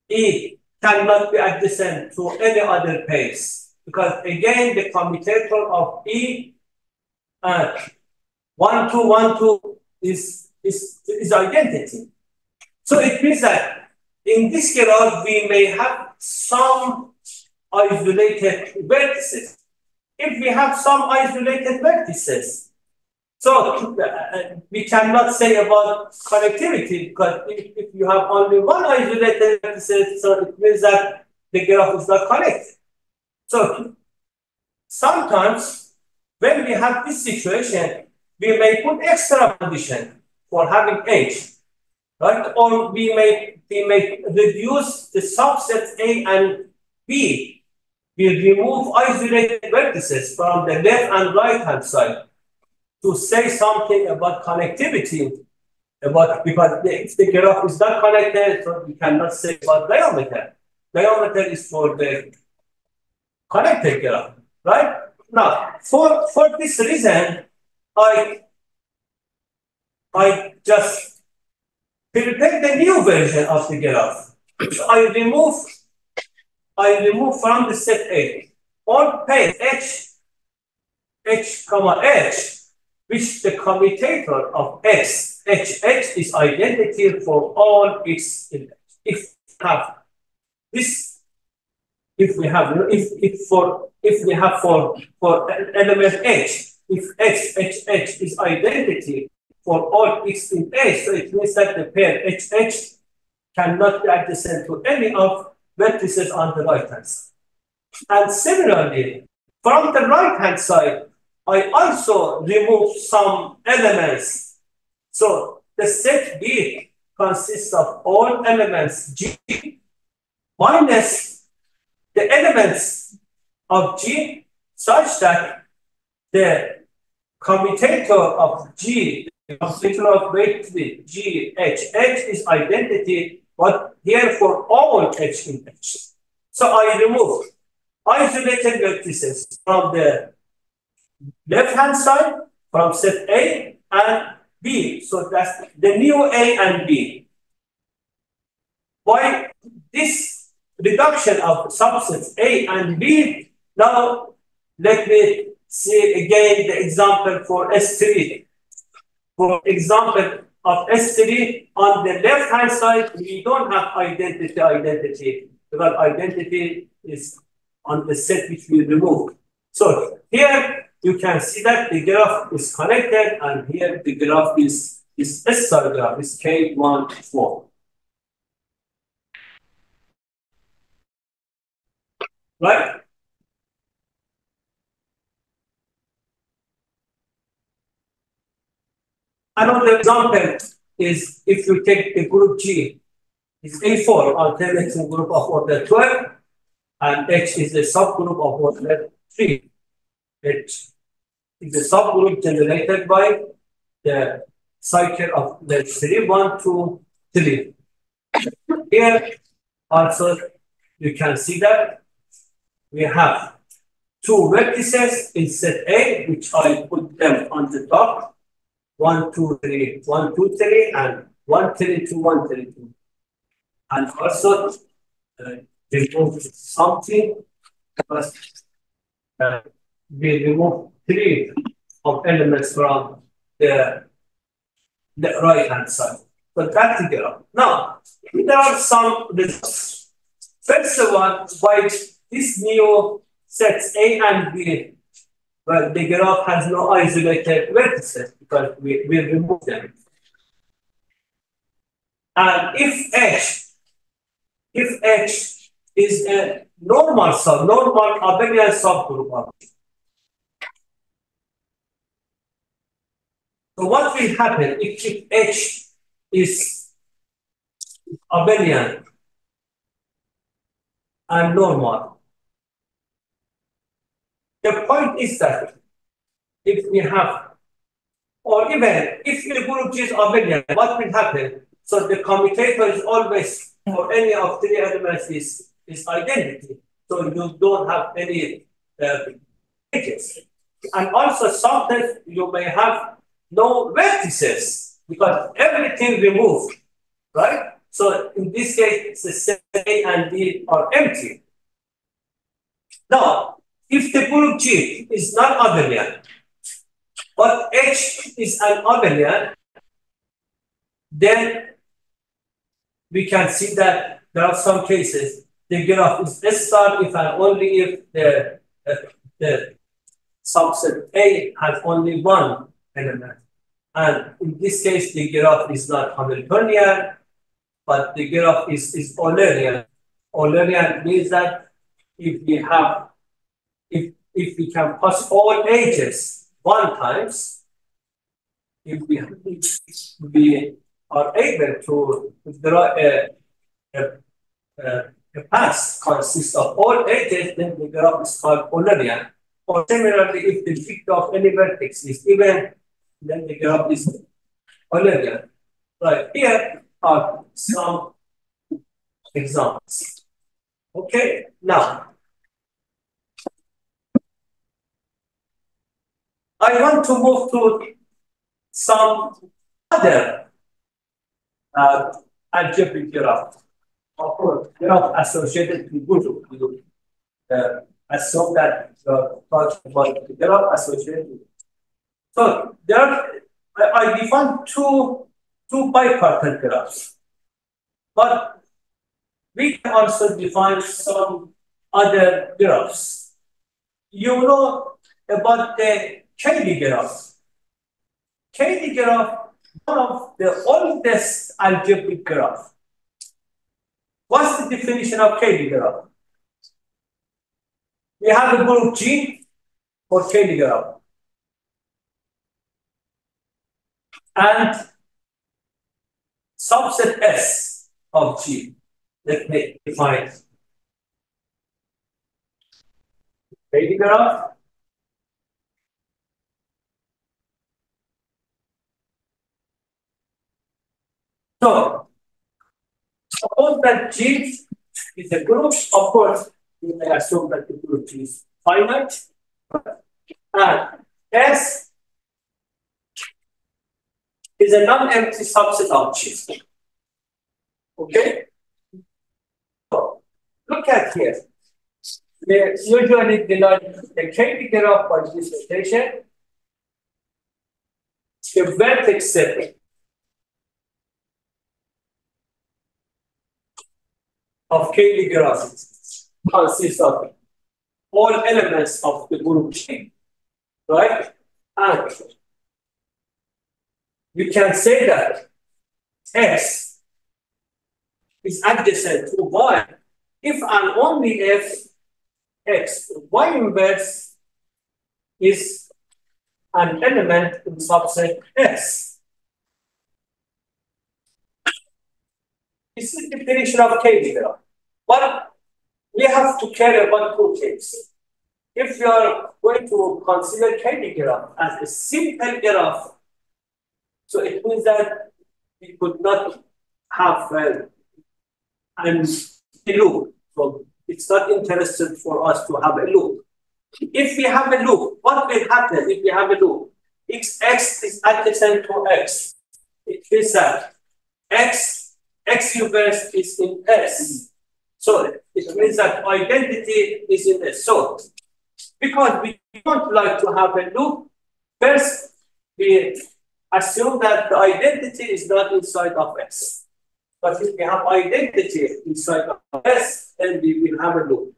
E cannot be adjacent to any other pace because again the commutator of E and 1, 2, 1, 2 is identity. So it means that in this graph we may have some isolated vertices. If we have some isolated vertices, so we cannot say about connectivity because if you have only one isolated vertices, so it means that the graph is not connected. So sometimes when we have this situation, we may put extra condition for having H, right? Or we may reduce the subsets A and B. We remove isolated vertices from the left and right hand side to say something about connectivity, because if the graph is not connected, so we cannot say about diameter. Diameter is for the connected graph, right? Now, for this reason, I just prepare the new version of the graph. So I remove from the set A all pair H comma H, which the commutator of X, HH is identity for all X in H. If have this, if we have for element H, if HH is identity for all X in H, so it means that the pair HH cannot be adjacent to any of vertices on the right hand side. And similarly, from the right hand side, I also remove some elements. So the set B consists of all elements G minus the elements of G such that the commutator of G, the commutator of weight G, H, H is identity, but here for all H in H. So I remove isolated vertices from the left-hand side, from set A and B. So that's the new A and B. By this reduction of subsets A and B, now let me see again the example for S3. For example of S3, on the left-hand side, we don't have identity, because identity is on the set which we remove. So here you can see that the graph is connected, and here the graph is S-star graph, is K14. Right? Another example is if you take the group G, is A4, alternating group of order 12, and H is a subgroup of order 3. H is a subgroup generated by the cycle of the 3, 1, 2, 3. Here also you can see that we have two vertices in set A, which I put them on the top. 1, 2, 3, 1, 2, 3, and 1, 3, 2, 1, 3, 2. And also remove something, because we remove 3 of elements from the right hand side. So that's the graph. Now, there are some results. First one, by this new sets A and B, well, the graph has no isolated vertices because we remove them. And if H is a normal abelian subgroup of it, so what will happen if H is abelian and normal? The point is that if we have, or even if the group G is abelian, what will happen? So the commutator is always, for any of 3 elements, is identity. So you don't have any edges. And also sometimes you may have no vertices because everything removed, right? So in this case, the set A and B are empty. Now, if the group G is not abelian, but H is an abelian, then we can see that there are some cases the graph is S star if and only if the subset A has only one element. And in this case, the graph is not Hamiltonian, but the graph is Eulerian. Eulerian means that if we have, if we can pass all edges one times, if we are able to draw a path consists of all edges, then the graph is called Eulerian. Or similarly, if the width of any vertex is even, then the graph is Eulerian. Right, here are some examples. Okay, now I want to move to some other algebraic graph, of course, graph associated with Bejo. You assume that you're talking about the graph associated with. So there are, I defined two bipartite graphs, but we can also define some other graphs. You know about the Cayley graph. Cayley graph, one of the oldest algebraic graph. What's the definition of Cayley graph? We have a group G for Cayley graph. And subset S of G. Let me define Cayley graph. So, suppose that G is a group, of course, you may assume that the group G is finite. And S is a non-empty subset of G. Okay? So, look at here. We usually denote the Cayley graph by this notation. The vertex set of Cayley graph consists of all elements of the group G, right? And we can say that X is adjacent to Y if and only if X, Y inverse is an element in subset S. This is the definition of Cayley graph. But we have to care about two things. If we are going to consider Cayley graph as a simple graph, so it means that we could not have a loop. So it's not interesting for us to have a loop. If we have a loop, what will happen if we have a loop? X is adjacent to X. It means that X inverse is in S. So it means that identity is in S. So because we don't like to have a loop, first we assume that the identity is not inside of S. But if we have identity inside of S, then we will have a loop.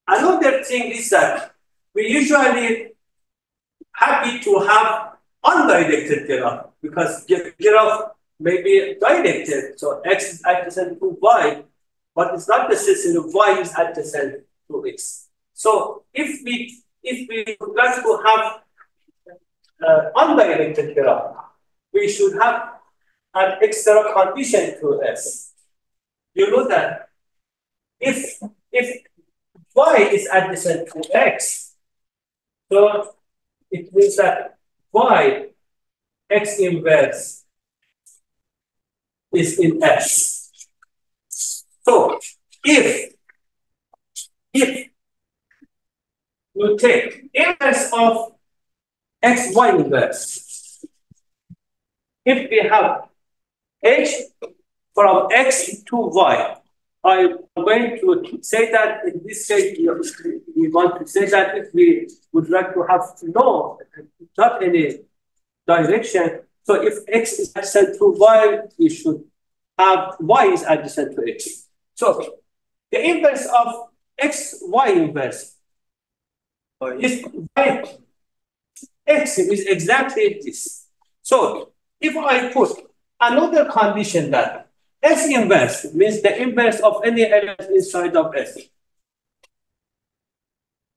Another thing is that we usually happy to have undirected graph because graph may be directed. So X is adjacent to Y, but it's not necessarily Y is adjacent to X. So if we want to have undirected graph, we should have an extra condition to S. You know that if Y is adjacent to X, so it means that Y X inverse is in S. So if we you take inverse of x, y inverse. If we have h from x to y, I'm going to say that in this case, we want to say that if we would like to have not any direction, so if x is adjacent to y, we should have y is adjacent to x. So the inverse of x, y inverse is y, x is exactly this. So if I put another condition that S inverse means the inverse of any element inside of S.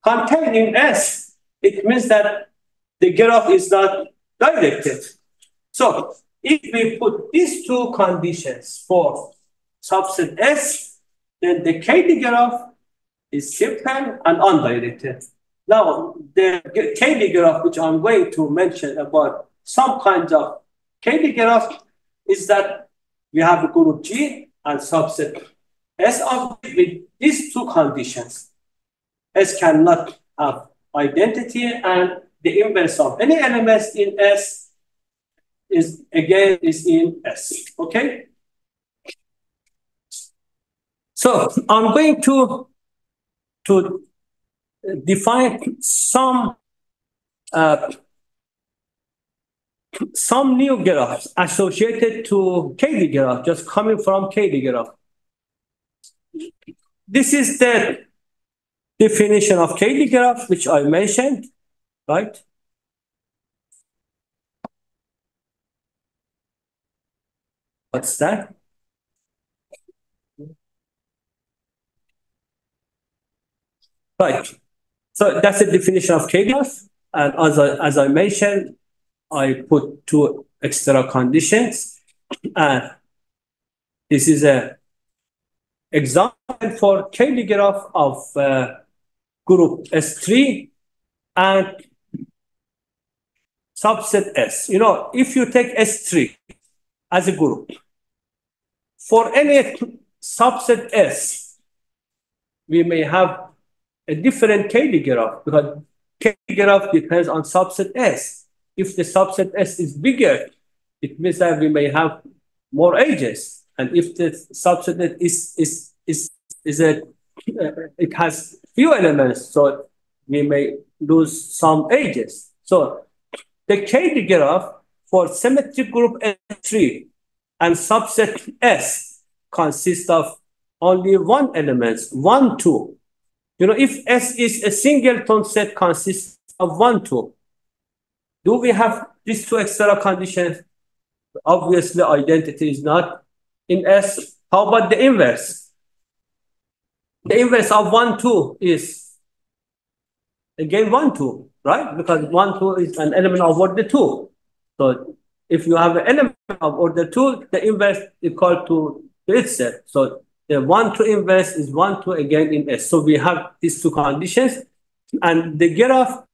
Containing S, it means that the graph is not directed. So if we put these two conditions for subset S, then the KD graph is simple and undirected. Now, the KD graph, which I'm going to mention about some kinds of KD graph, is that we have a group G and subset S of with these two conditions. S cannot have identity, and the inverse of any elements in S is in S. Okay. So I'm going to define some new graphs associated to KD graph, just coming from KD graph. This is the definition of KD graph, which I mentioned, right? What's that? Right. So that's the definition of KD graph. And as I mentioned, I put two extra conditions. And this is an example for KD graph of group S3 and subset S. You know, if you take S3 as a group, for any subset S, we may have a different KD graph because KD graph depends on subset S. If the subset S is bigger, it means that we may have more edges. And if the subset it has few elements, so we may lose some edges. So the KD graph for symmetric group S3 and subset S consists of only one element, 1, 2. You know, if S is a singleton set consists of 1, 2. Do we have these two extra conditions? Obviously, identity is not in S. How about the inverse? The inverse of 1, 2 is again 1, 2, right? Because 1, 2 is an element of order 2. So if you have an element of order 2, the inverse is equal to itself. So the 1, 2 inverse is 1, 2 again in S. So we have these two conditions. And the graph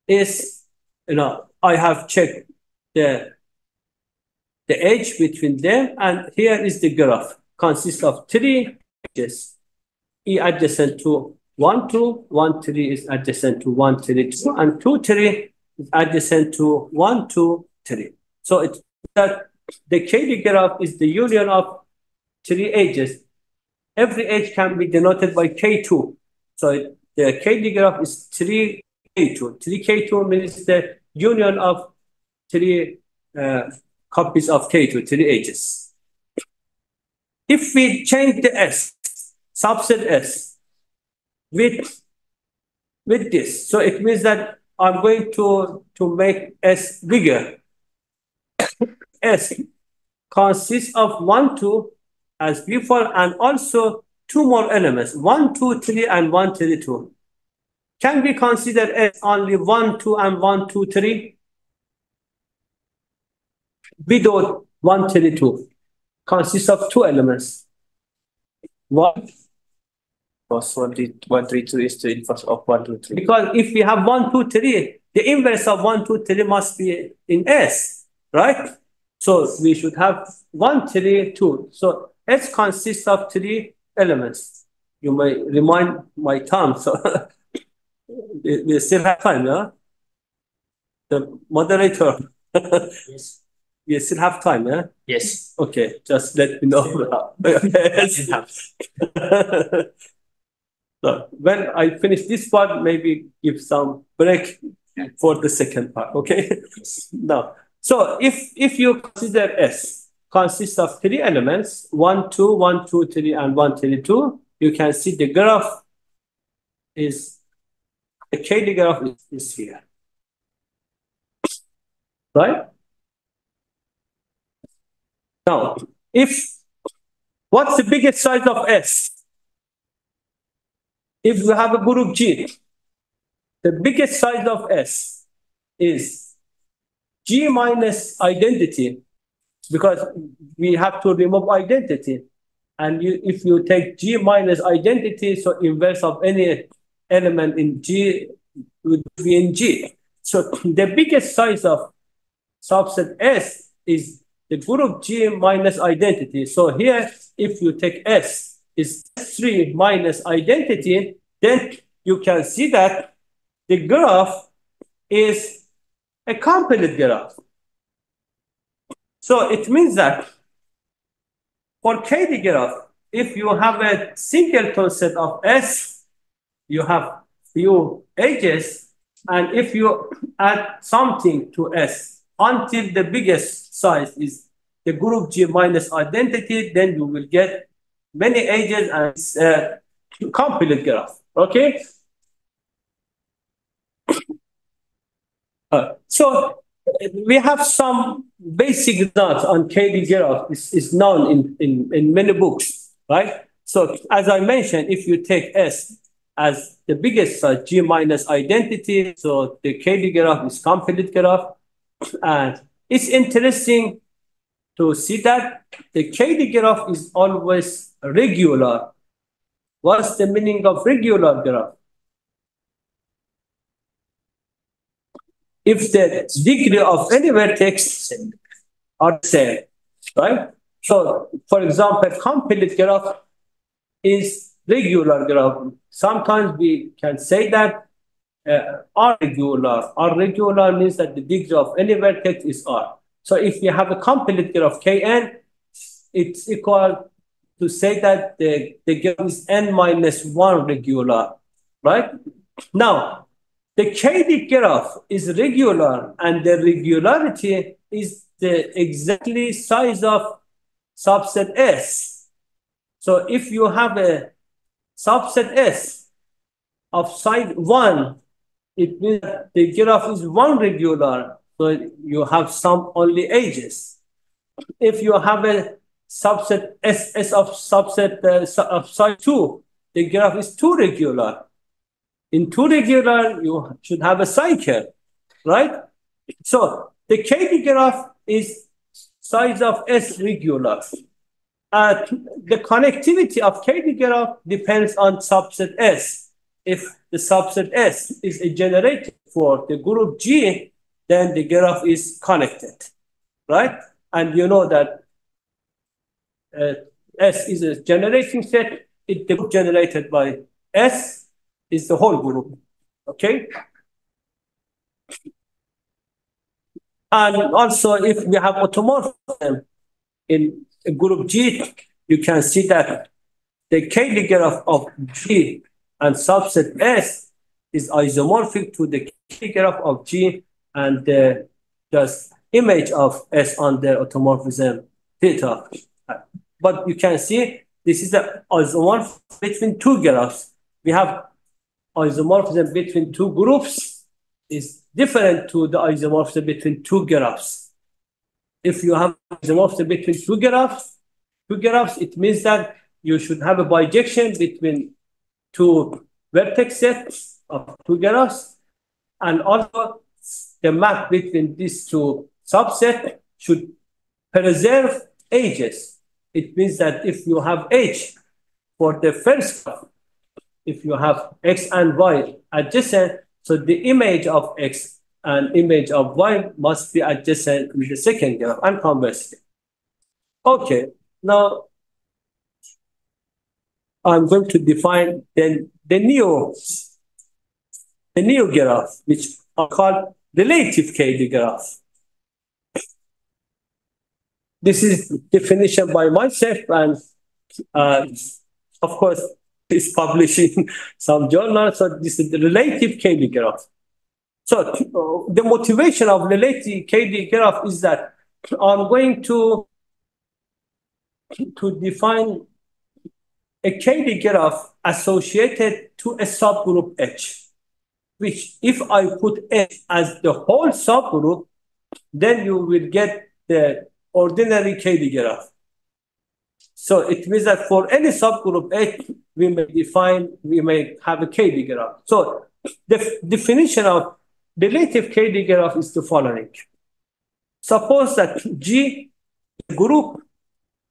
is, you know, I have checked the edge between them. And here is the graph. Consists of 3 edges. E adjacent to 1, 2, 1, 3 is adjacent to 1, 3, 2, and 2, 3 is adjacent to 1, 2, 3. So it's that the KD graph is the union of 3 edges. Every edge can be denoted by K2. So the KD graph is 3K2. 3K2 means the union of 3 copies of K2, 3 edges. If we change the S, subset S, with this, so it means that I'm going to make S bigger. S consists of 1, 2 as before, and also 2 more elements, 1, 2, 3, and 1, 3, 2. Can we consider S only 1, 2, and 1, 2, 3? Without 1, 3, 2 consists of 2 elements. 1 plus 1, 3, 2 is the inverse of 1, 2, 3. Because if we have 1, 2, 3, the inverse of 1, 2, 3 must be in S, right? So we should have 1, 3, 2. So S consists of 3 elements. You may remind my term. So We still have time, yeah? The moderator. Yes. We still have time, yeah? Yes. Okay, just let me know. Yes. So when I finish this part, maybe give some break for the second part, okay? Yes. Now, so if you consider S consists of three elements, 1, 2, 1, 2, 3, and 1, 3, 2, you can see the graph is, the KD graph is here, right? Now, what's the biggest size of S? If you have a group G, the biggest size of S is G minus identity, because we have to remove identity. And if you take G minus identity, so inverse of any element in G would be in G. So the biggest size of subset S is the group G minus identity. So here, if you take S is S3 minus identity, then you can see that the graph is a complete graph. So it means that for KD graph, if you have a singleton set of S, you have few edges, and if you add something to S until the biggest size is the group G minus identity, then you will get many edges and it's a complete graph. Okay? So we have some basic results on KD graph is known in many books, right? So as I mentioned, if you take S as the biggest size, G minus identity, so the KD graph is complete graph. And it's interesting to see that the KD graph is always regular. What's the meaning of regular graph? If the degree of any vertex are the same, right? So, for example, complete graph is regular graph. Sometimes we can say that R regular. R regular means that the degree of any vertex is R. So if you have a complete graph Kn, it's equal to say that the graph is n minus 1 regular, right? Now, the KD graph is regular, and the regularity is the exactly size of subset S. So if you have a subset S of size 1, it means that the graph is 1 regular, so you have some only edges. If you have a subset S of subset of size 2, the graph is 2 regular. In 2 regular, you should have a cycle, right? So the KD graph is size of S regular. The connectivity of KD graph depends on subset S. If the subset S is generated for the group G, then the graph is connected, right? And you know that S is a generating set. The group generated by S is the whole group, okay? And also, if we have automorphism in group G, you can see that the KD graph of G and subset S is isomorphic to the KD graph of G and the just image of S on the automorphism theta. But you can see this is the isomorphism between two graphs. We have isomorphism between two groups is different to the isomorphism between two graphs. If you have isomorphism between two graphs, it means that you should have a bijection between two vertex sets of two graphs, and also the map between these two subsets should preserve edges. It means that if you have H for the first graph, if you have X and Y adjacent, so the image of X and image of Y must be adjacent with the second graph and conversely. Okay, now I'm going to define then the new a new graph, which are called relative KD graph. This is definition by myself, and of course, it's published in some journals. So this is the relative KD graph. So the motivation of relative KD graph is that I'm going to define a KD graph associated to a subgroup H, which if I put H as the whole subgroup, then you will get the ordinary KD graph. So it means that for any subgroup H, we may have a KD graph. So the definition of relative KD graph is the following. Suppose that G is a group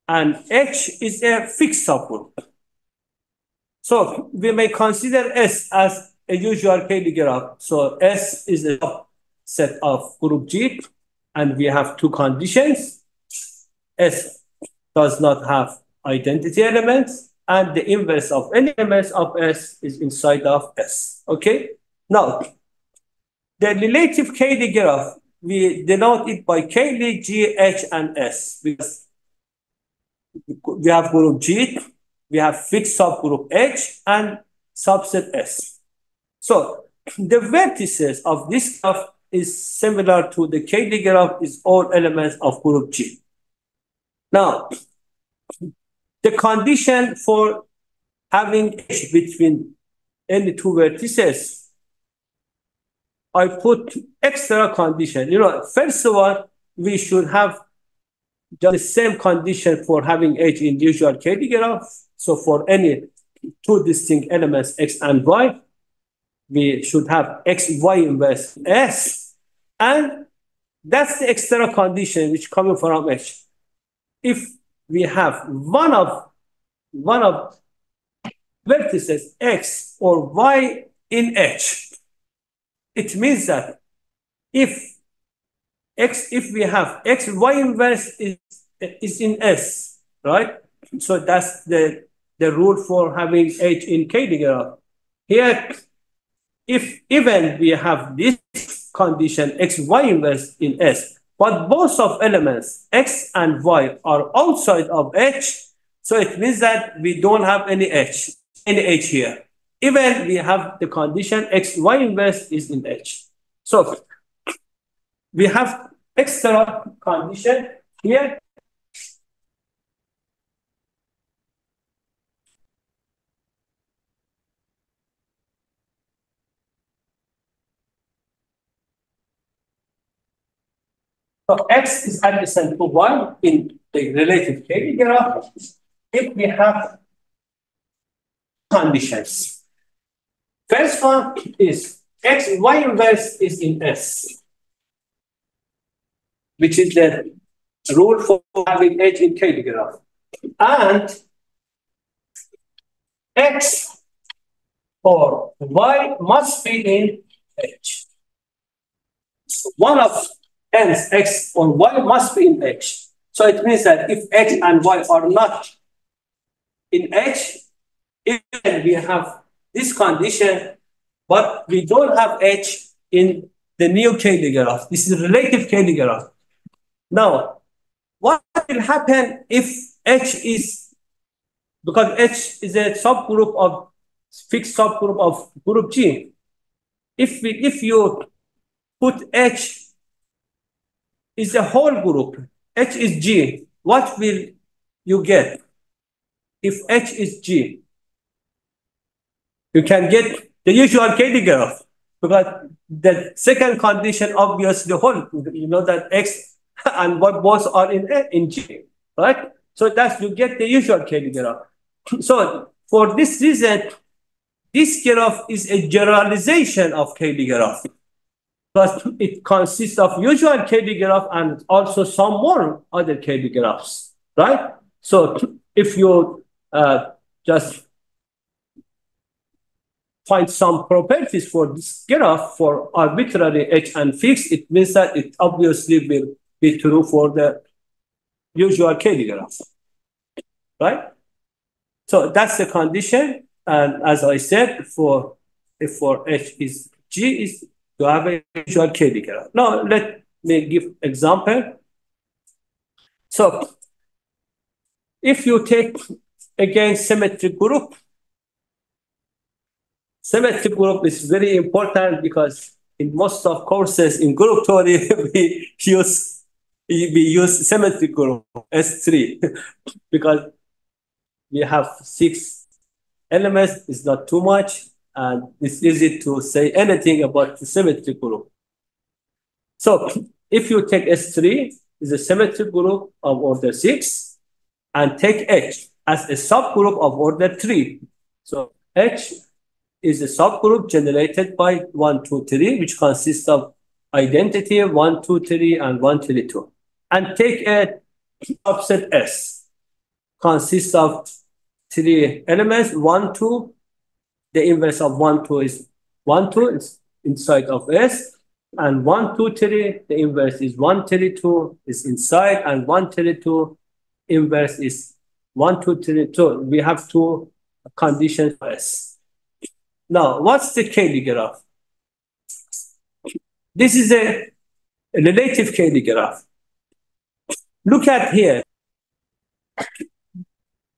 and H is a fixed subgroup. So we may consider S as a usual KD graph. So S is a subset of group G, and we have two conditions. S does not have identity elements, and the inverse of any elements of S is inside of S. Okay? Now, the relative KD graph, we denote it by KD, G, H, and S. Because we have group G, we have fixed subgroup H, and subset S. So the vertices of this graph is similar to the KD graph, is all elements of group G. Now, the condition for having H between any two vertices, I put extra condition. First of all, we should have just the same condition for having H in usual KD graph. So for any two distinct elements, X and Y, we should have X, Y inverse S. And that's the extra condition which coming from H. If we have one of vertices X or Y in H, it means that if we have X, Y inverse is in S, right? So that's the rule for having H in KD graph. Here, if even we have this condition X, Y inverse in S, but both of elements X and Y are outside of H, so it means that we don't have any H here. Even we have the condition X, Y inverse is in H. So we have extra condition here. So X is adjacent to Y in the relative KD graph if we have conditions. First one is X, Y inverse is in S, which is the rule for having H in KD graph. And X or Y must be in H. So one of ends X or Y must be in H. So it means that if X and Y are not in H, even we have this condition, but we don't have H in the new KD graph. This is relative KD graph. Now, what will happen if H is, because H is a subgroup of fixed subgroup of group G. If you put H is a whole group, H is G, what will you get? If H is G, you can get the usual KD graph, because the second condition obviously hold. You know that X and Y both are in G, right? So that's you get the usual KD graph. So for this reason, this graph is a generalization of KD graph, because it consists of usual KD graph and also some more other KD graphs, right? So if you just find some properties for this graph for arbitrary H and fixed, it means that it obviously will be true for the usual KD graph, right? So that's the condition. And as I said, if for H is G, G is to have a usual KD graph. Now, let me give example. So, if you take, again, symmetric group is very important because in most of courses in group theory, we use symmetric group, S3, because we have 6 elements, it's not too much, and it's easy to say anything about the symmetric group. So if you take S3 is a symmetric group of order 6, and take H as a subgroup of order 3. So H is a subgroup generated by 1, 2, 3, which consists of identity 1, 2, 3, and 1, 3, 2. And take a subset S, consists of 3 elements, 1, 2. The inverse of 1, 2 is 1, 2, it's inside of S. And 1, 2, 3, the inverse is 1, 3, 2 is inside, and 1, 3, 2 inverse is 1, 2, 3, 2. We have 2 conditions for S. Now, what's the KD graph? This is a relative KD graph. Look at here.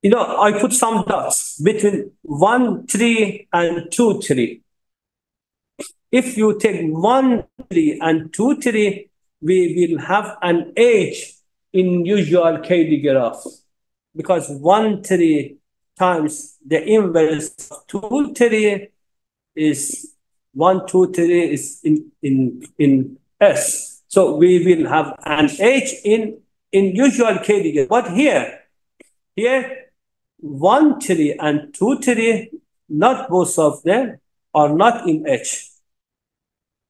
You know, I put some dots between 1, 3, and 2, 3. If you take 1, 3, and 2, 3, we will have an edge in usual KD graph, because 1, 3 times the inverse of 2, 3 is 1, 2, 3 is in S. So we will have an edge in usual KD graph. But here 1, 3, and 2, 3, not both of them are not in H.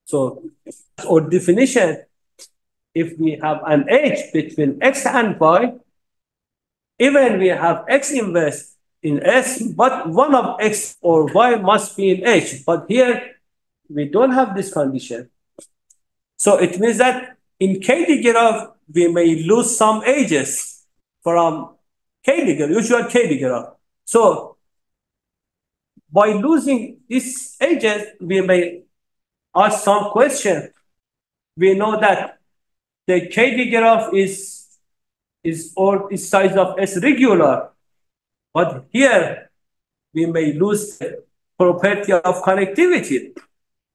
So, our definition, if we have an H between X and Y, even we have X inverse in S, but one of X or Y must be in H. But here, we don't have this condition. So it means that in KD graph, we may lose some edges from KD graph, usual KD graph. So by losing these edges, we may ask some question. We know that the KD graph is size of S regular, but here we may lose the property of connectivity,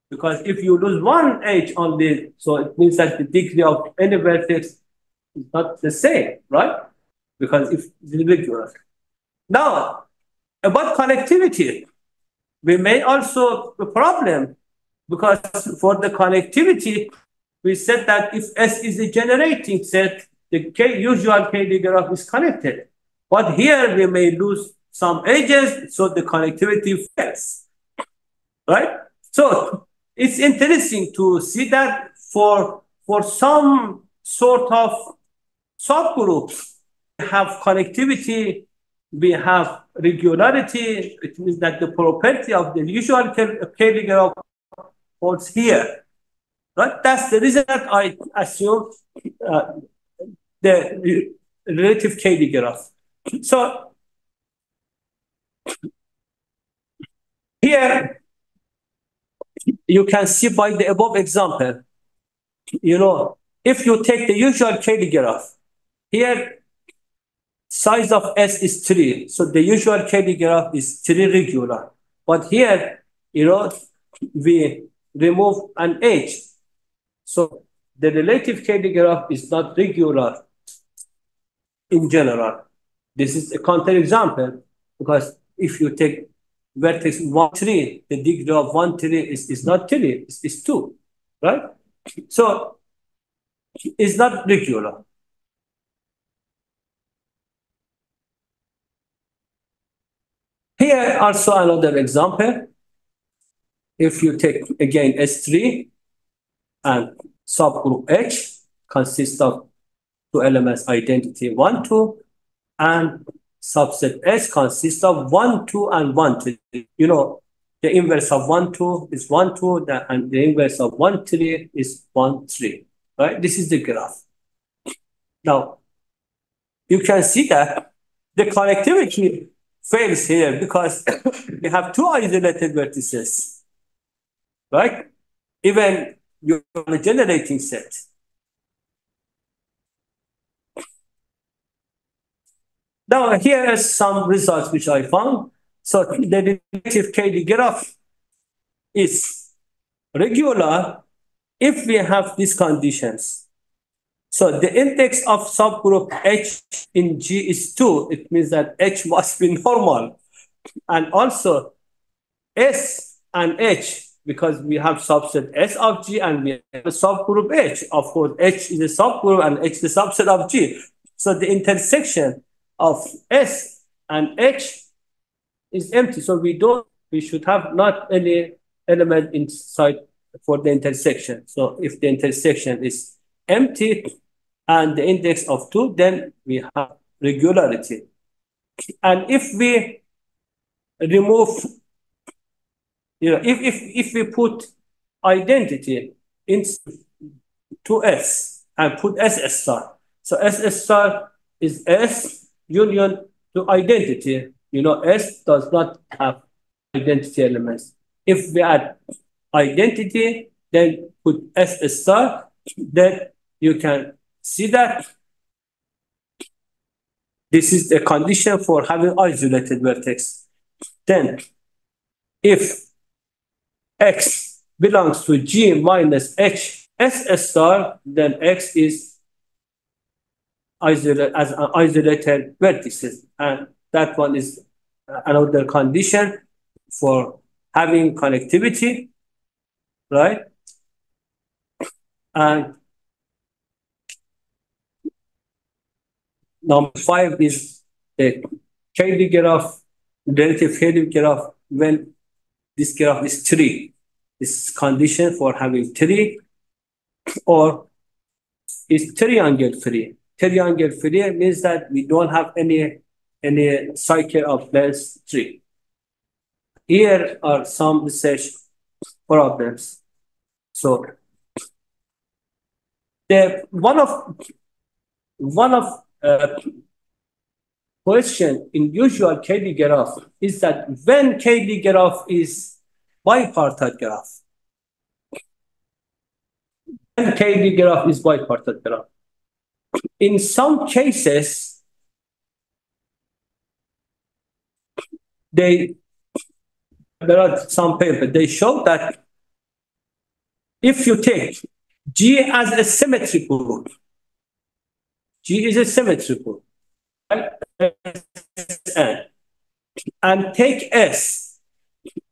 because if you lose one edge only, so it means that the degree of any vertex is not the same, right? Because if it's regular. Now, about connectivity, we may also have a problem, because for the connectivity, we said that if S is a generating set, the usual KD graph is connected. But here we may lose some edges, so the connectivity fails, right? So it's interesting to see that for some sort of subgroups, we have connectivity, we have regularity. It means that the property of the usual KD graph holds here, right? That's the reason that I assume the relative KD graph. So here you can see by the above example, you know, if you take the usual KD graph, here size of S is 3, so the usual KD graph is 3 regular. But here, you know, we remove an edge, so the relative KD graph is not regular in general. This is a counterexample, because if you take vertex 1, 3, the degree of 1, 3 is not 3, it's 2, right? So it's not regular. Here also another example. If you take again S3 and subgroup H consists of 2 elements, identity 1, 2, and subset S consists of 1, 2, and 1, 3. You know, the inverse of 1, 2 is 1, 2, and the inverse of 1, 3 is 1, 3, right? This is the graph. Now, you can see that the connectivity fails here because we have 2 isolated vertices, right? even you have a generating set. Now, here are some results which I found. So the relative KD graph is regular if we have these conditions. So the index of subgroup H in G is 2. It means that H must be normal. And also S and H, because we have subset S of G and we have a subgroup H. Of course, H is a subgroup and H is a subset of G. So the intersection of S and H is empty. So we should have not any element inside for the intersection. So if the intersection is empty and the index of 2, then we have regularity. And if we remove, if we put identity into S and put S star. So S star is S union to identity. S does not have identity elements. If we add identity, then put S star, then you can see that this is the condition for having isolated vertex. Then, if X belongs to G minus H S star, then X is isolated as an isolated vertices, and that one is another condition for having connectivity, right? And number 5 is the KD graph, relative KD graph, when this graph is 3. This condition for having 3, or is triangle free. Triangle free means that we don't have any cycle of length 3. Here are some research problems. So the one of question in usual KD graph is that when KD graph is bipartite graph, when KD graph is bipartite graph, in some cases there are some papers they show that if you take G as a symmetrical group, G is a symmetrical, and take S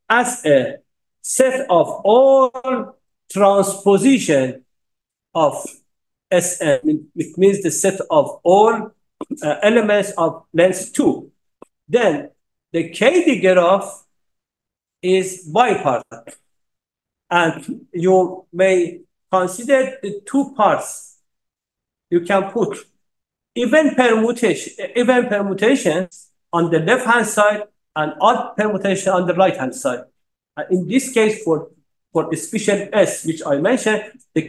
as a set of all transposition of Sn, it means the set of all elements of length 2, then the KD graph is bipartite. And you may consider the 2 parts. You can put even permutations on the left-hand side and odd permutation on the right-hand side. In this case, for a special S, which I mentioned, the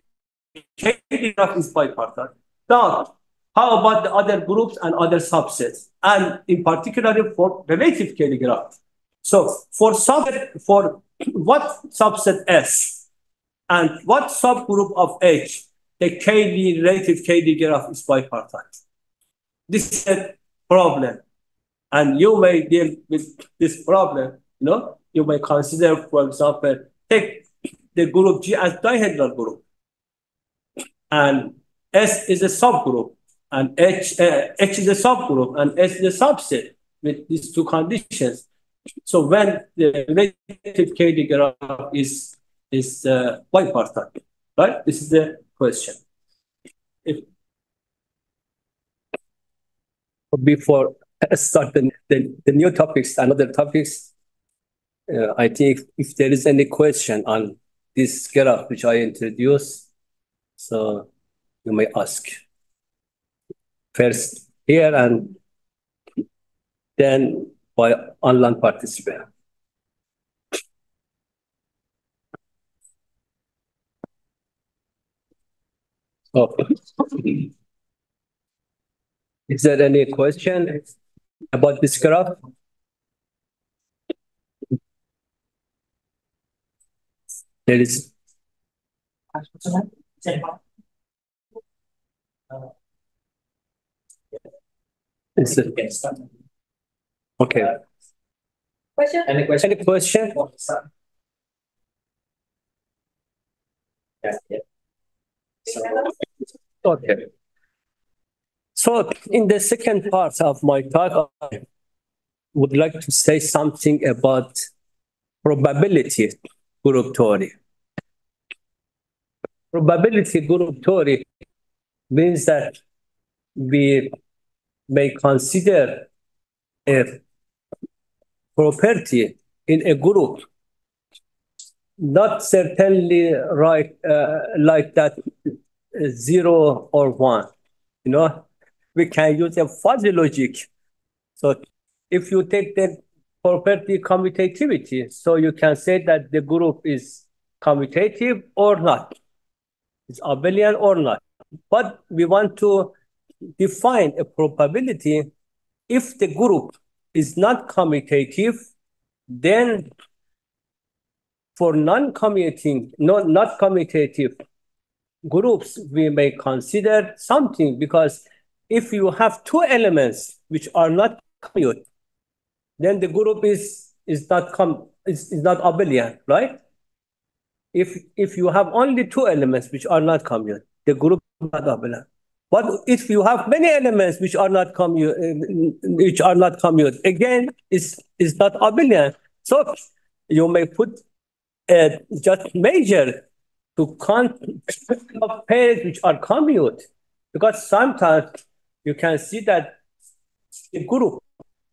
KD graph is bipartite. Now, how about the other groups and other subsets, and in particular for relative KD graph? So for what subset S and what subgroup of H, the relative KD graph is bipartite. This is a problem, and you may deal with this problem. You may consider, for example, take the group G as dihedral group, and S is a subgroup, and H is a subgroup, and S is a subset with these 2 conditions. So when the relative KD graph is bipartite, right? This is the question. Before I start the new topics and other topics, I think if there is any question on this graph which I introduced, so you may ask first here and then by online participant. Oh. Is there any question about this graph? There is. Okay. Question? Any question? Any question? Okay. So in the second part of my talk, I would like to say something about probability group theory. Probability group theory means that we may consider a property in a group not certainly right like that 0 or 1. You know, we can use a fuzzy logic. So if you take the property commutativity, so you can say that the group is commutative or not. It's abelian or not. But we want to define a probability. If the group is not commutative, then for non-commutating, not commutative groups, we may consider something, because if you have two elements which are not commute, then the group is not abelian, right? If you have only two elements which are not commute, the group is not abelian. But if you have many elements which are not commute, again, is not abelian. So you may put just measure to count of pairs which are commute, because sometimes you can see that the group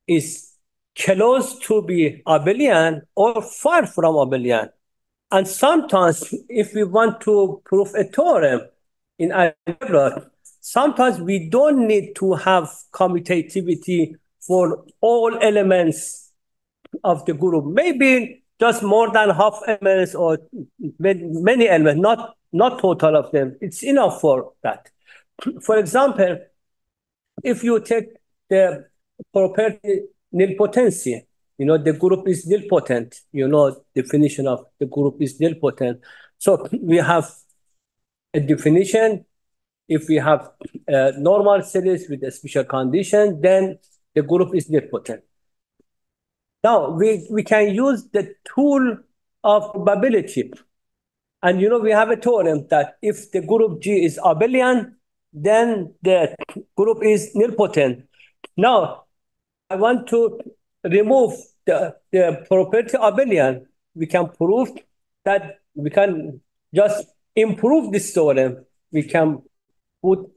is close to be abelian or far from abelian. And sometimes if we want to prove a theorem in algebra, sometimes we don't need to have commutativity for all elements of the group. Maybe just more than half elements or many elements, not total of them. It's enough for that. For example, if you take the property nilpotency, the group is nilpotent. Definition of the group is nilpotent. So we have a definition. If we have a normal series with a special condition, then the group is nilpotent. Now, we can use the tool of probability. And we have a theorem that if the group G is abelian, then the group is nilpotent. Now, I want to remove the property abelian. We can prove that we can just improve this theorem. We can put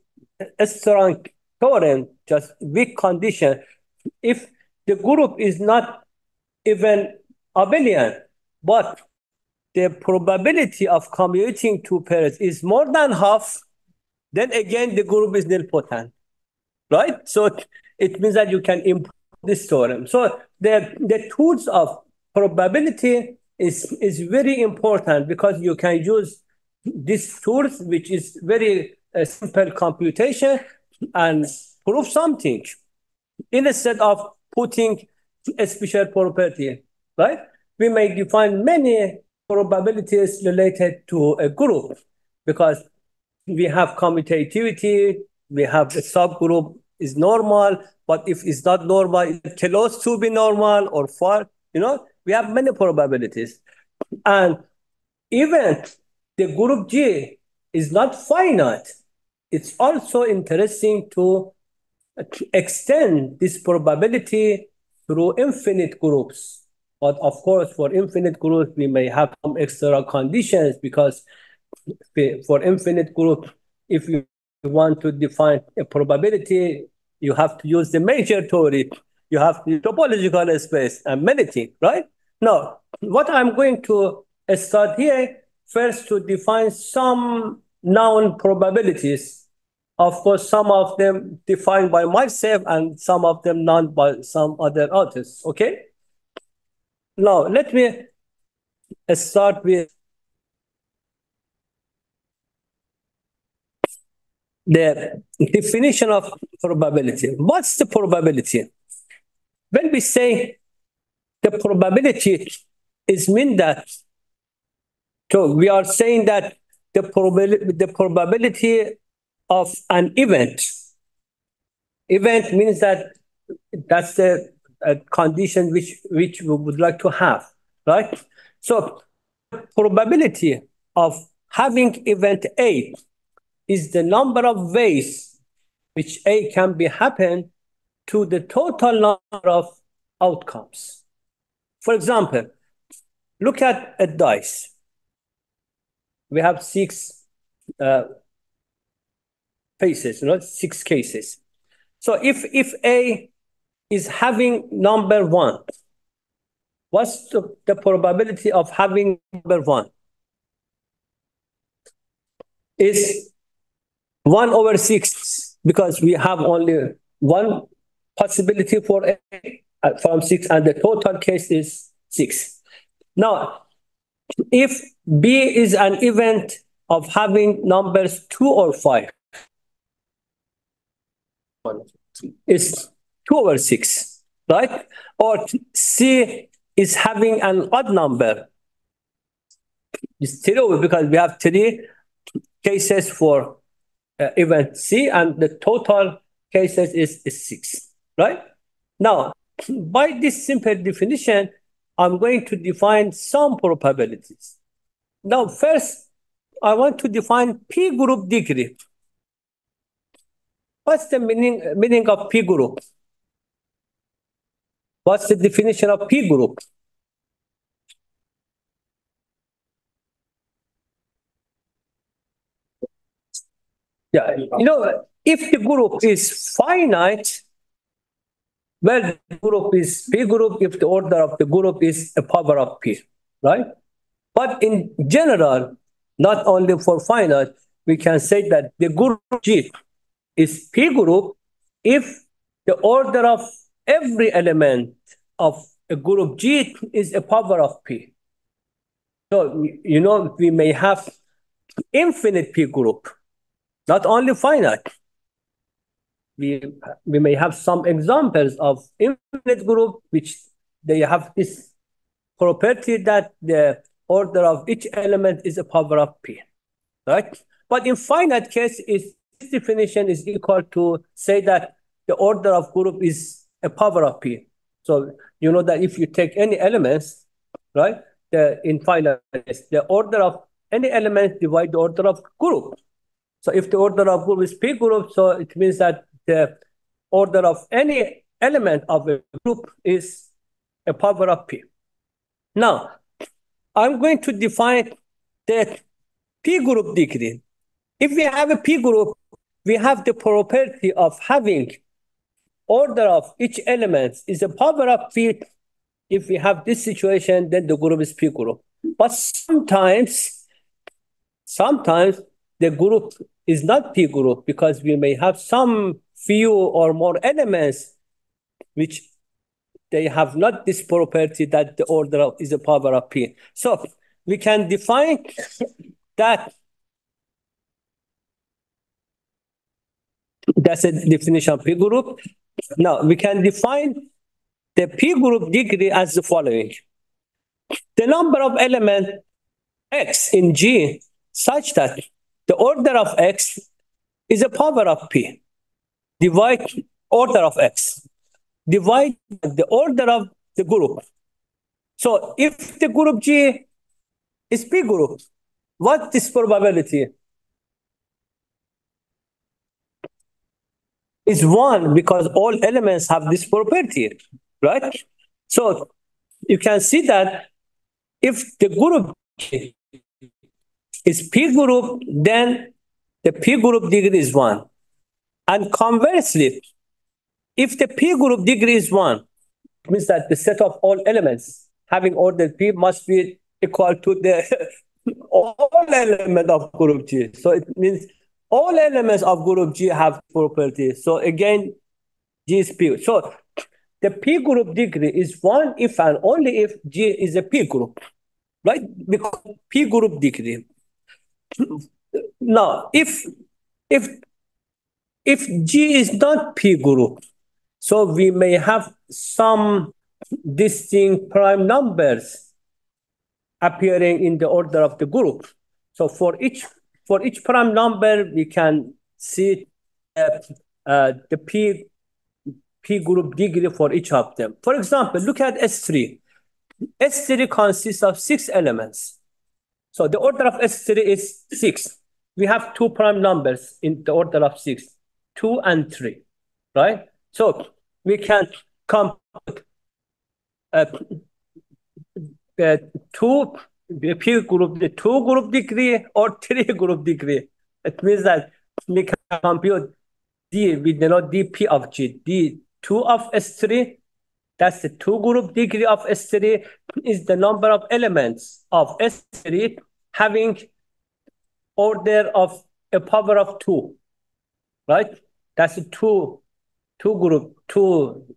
a strong theorem, just weak condition. If the group is not even abelian, but the probability of commuting two pairs is more than half, then again the group is nilpotent, right? So it means that you can improve this theorem. So the tools of probability is very important, because you can use these tools, which is very simple computation, and prove something instead of putting a special property, right? We may define many probabilities related to a group, because we have commutativity, we have a subgroup is normal, but if it's not normal, it's close to be normal or far, we have many probabilities. And even the group G is not finite. It's also interesting to extend this probability through infinite groups. But of course, for infinite groups, we may have some extra conditions, because for infinite group, if you want to define a probability, you have to use the major theory. You have the topological space and many things, right? Now, what I'm going to start here, first to define some known probabilities. Of course, some of them defined by myself and some of them not by some other authors, okay? Now, let me start with the definition of probability. What's the probability? When we say the probability is mean that, so we are saying that the probability of an event. Event means that that's the condition which we would like to have, right? So probability of having event A is the number of ways which A can be happen to the total number of outcomes. For example, look at a dice. We have six faces, 6 cases. So if A is having number 1, what's the probability of having number 1? Is 1/6, because we have only one possibility for A from 6, and the total case is 6. Now, if B is an event of having numbers 2 or 5, it's 2/6, right? Or C is having an odd number. It's 3, because we have 3 cases for event C, and the total cases is 6, right? Now, by this simple definition, I'm going to define some probabilities. Now, first, I want to define P group degree. What's the meaning of P group? What's the definition of P group? Yeah, if the group is finite, well, the group is P group if the order of the group is a power of P, right? But in general, not only for finite, we can say that the group G is P group if the order of every element of a group G is a power of P. So, we may have infinite P group, not only finite. We may have some examples of infinite group which they have this property that the order of each element is a power of P, right? But in finite case, this definition is equal to say that the order of group is a power of P. So you know that if you take any elements, right, in finite case, the order of any element divide the order of group. So if the order of group is P group, so it means that the order of any element of a group is a power of P. Now, I'm going to define the P group degree. If we have a P group, we have the property of having order of each element is a power of P. If we have this situation, then the group is P group. But sometimes the group is not P group because we may have some few or more elements which they have not this property that the order of is a power of P. So we can define that. That's a definition of P group. Now we can define the P group degree as the following. The number of elements X in G such that the order of X is a power of P. Divide order of X. Divide the order of the group. So if the group G is P group, what is probability? Is 1 because all elements have this property, right? So you can see that if the group G is P group, then the P group degree is 1. And conversely, if the P group degree is 1, it means that the set of all elements having order P must be equal to the all elements of group G. So it means all elements of group G have property. So again, G is P. So the P group degree is 1 if and only if G is a P group, right? Because P group degree. Now, if G is not P group, so we may have some distinct prime numbers appearing in the order of the group. So for each for each prime number, we can see the P group degree for each of them. For example, look at S3. S3 consists of 6 elements. So the order of S3 is 6. We have 2 prime numbers in the order of 6, 2 and 3, right? So we can compute two P group, the 2 group degree or 3 group degree. It means that we can compute D, we denote dP of G, D2 of S3. That's the 2 group degree of S3 is the number of elements of S3 having order of a power of 2, right? That's a 2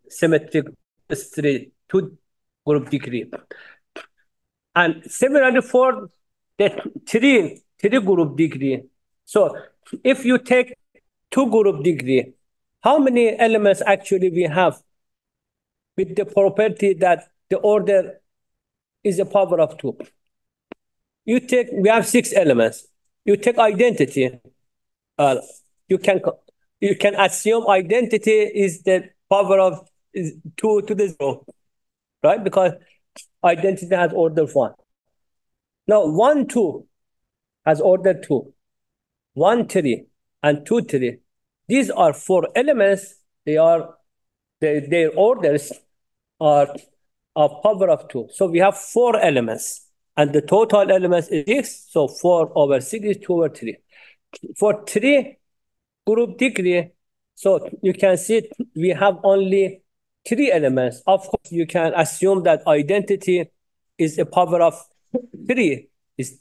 symmetric S3, 2 group degree. And similarly for the 3 group degree. So if you take 2 group degree, how many elements actually we have with the property that the order is a power of 2? We have 6 elements. You take identity. You can assume identity is the power of 2 to the 0, right? Because identity has order 1. Now 1, 2 has order 2. 1, 3 and 2, 3. These are 4 elements. Their orders are of power of 2. So we have 4 elements. And the total elements is 6. So 4 over 6 is 2 over 3. For 3 group degree, so you can see we have only 3 elements. Of course, you can assume that identity is a power of 3, is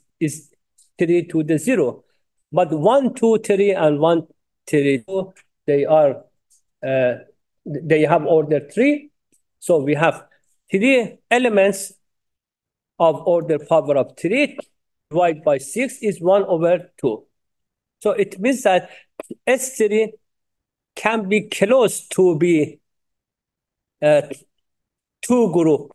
3 to the 0. But 1, 2, 3 and 1, 3, 2, they have order 3. So we have 3 elements of order power of 3 divided by 6 is 1 over 2. So it means that S3 can be close to be 2 group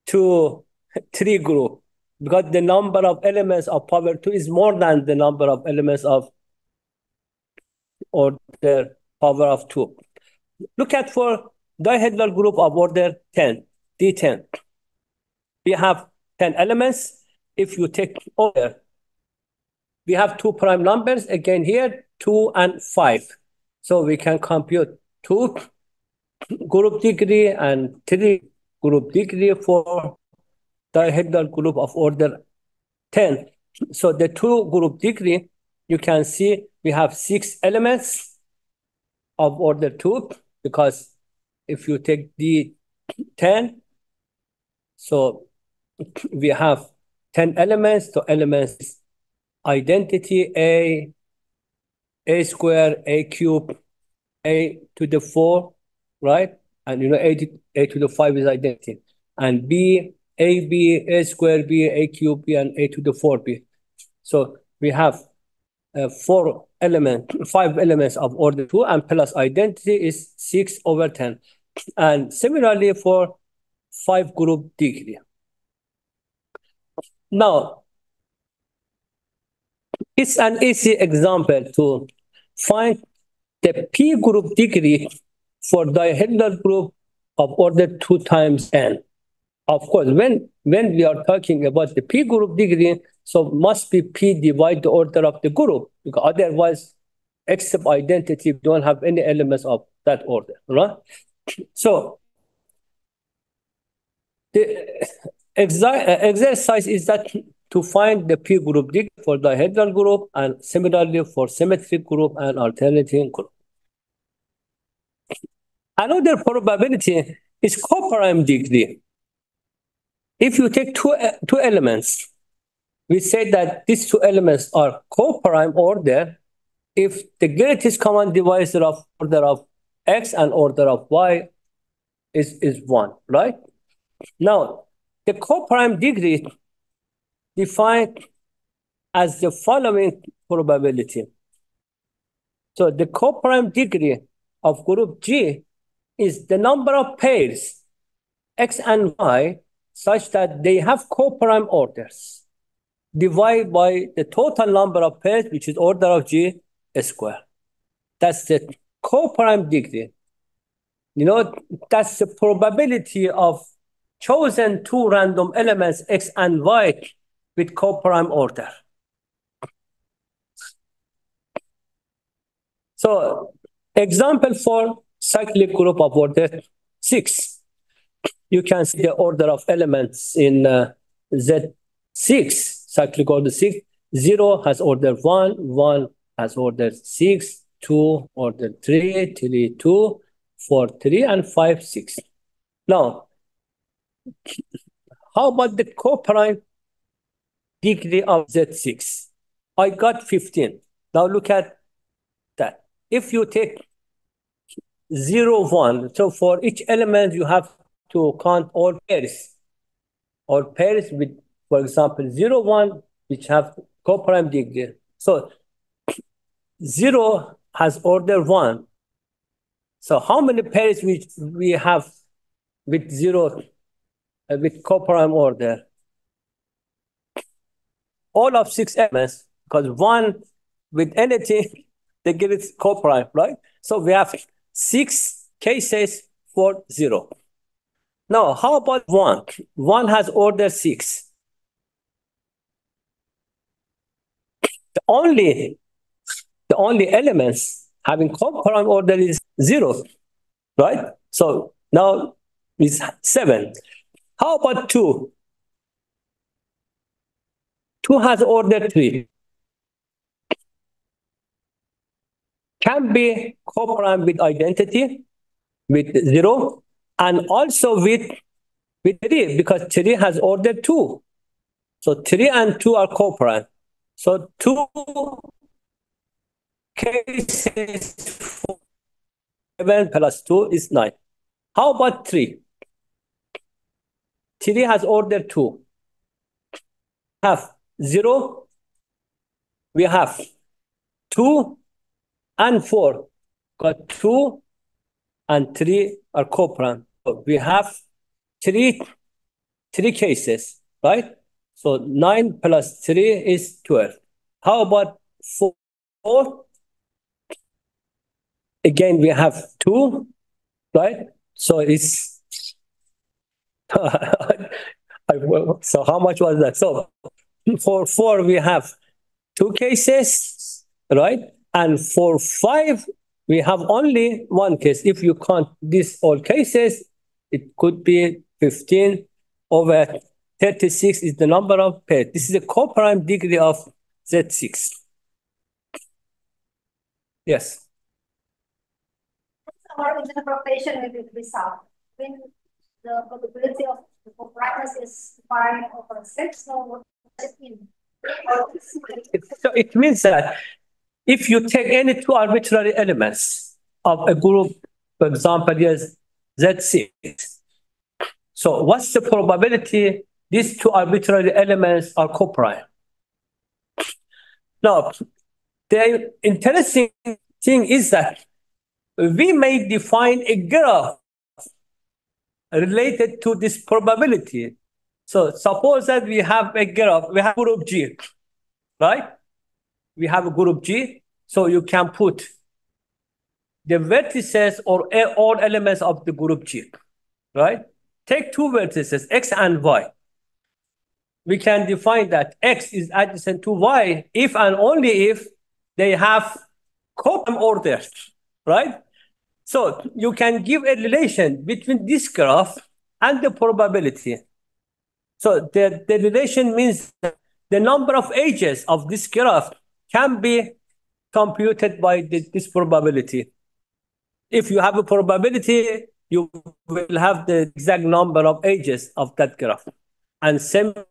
to 3 group, because the number of elements of power 2 is more than the number of elements of order power of 2. Look at for dihedral group of order 10, D10. We have 10 elements. If you take order, we have 2 prime numbers again here, 2 and 5. So we can compute 2 group degree and 3 group degree for dihedral group of order 10. So the 2 group degree, you can see we have 6 elements of order 2, because if you take D10, so we have 10 elements. So elements identity A square, A cube, A to the 4, right? And you know A to the 5 is identity. And B, AB, A square B, A cube B, and A to the 4B. So we have 5 elements of order 2, and plus identity is 6 over 10. And similarly for 5 group degree. Now, it's an easy example to find the P group degree for dihedral group of order 2 times n. Of course, when we are talking about the P group degree, so must be P divide the order of the group, because otherwise, except identity, we don't have any elements of that order, right? So the exercise is that to find the P group degree for dihedral group, and similarly for symmetric group and alternating group. Another probability is coprime degree. If you take two elements, we say that these 2 elements are coprime order if the greatest common divisor of order of X and order of Y is 1, right? Now, the coprime degree defined as the following probability. So the coprime degree of group G is the number of pairs X and Y such that they have coprime orders. divided by the total number of pairs, which is order of G square. That's the coprime degree. You know, that's the probability of chosen two random elements, X and Y, with coprime order. So, example for cyclic group of order 6. You can see the order of elements in Z6, cyclic order 6. 0 has order 1, 1 has order 6, 2 order 3, 3, 2, 4, 3, and 5, 6. Now, how about the coprime degree of Z6? I got 15. Now look at that. If you take 0, 1, so for each element you have to count all pairs. All pairs with, for example, 0, 1, which have coprime degree. So 0 has order 1. So how many pairs we have with 0 with coprime order? All of 6 elements, because 1 with anything, they give it coprime, right? So we have 6 cases for 0. Now, how about 1? 1 has order 6. The only elements having coprime order is 0, right? So now it's 7. How about 2? 2 has order 3. Can be coprime with identity, with 0, and also with 3, because 3 has order 2. So 3 and 2 are coprime. So 2 cases for 7 plus 2 is 9. How about 3? 3 has order 2. We have 0, we have 2 and 4. Got 2 and 3 are coprime. So we have 3 cases, right? So 9 plus 3 is 12. How about 4? Again, we have 2, right? So it's so how much was that? So for 4 we have 2 cases, right? And for 5 we have only 1 case. If you count these all cases, it could be 15 over 36 is the number of pairs. This is a coprime degree of Z6. Yes. Our interpretation will be result. When the probability of the coprimeness is 5 over 6, so what does it mean? So it means that if you take any two arbitrary elements of a group, for example, yes, Z6. So what's the probability these two arbitrary elements are coprime? Now, the interesting thing is that we may define a graph related to this probability. So suppose that we have a graph, we have group G, right? We have a group G, so you can put the vertices or all elements of the group G, right? Take two vertices, X and Y. We can define that X is adjacent to Y if and only if they have coprime orders, right? So you can give a relation between this graph and the probability. So the relation means that the number of edges of this graph can be computed by this probability. If you have a probability, you will have the exact number of edges of that graph. And similarly,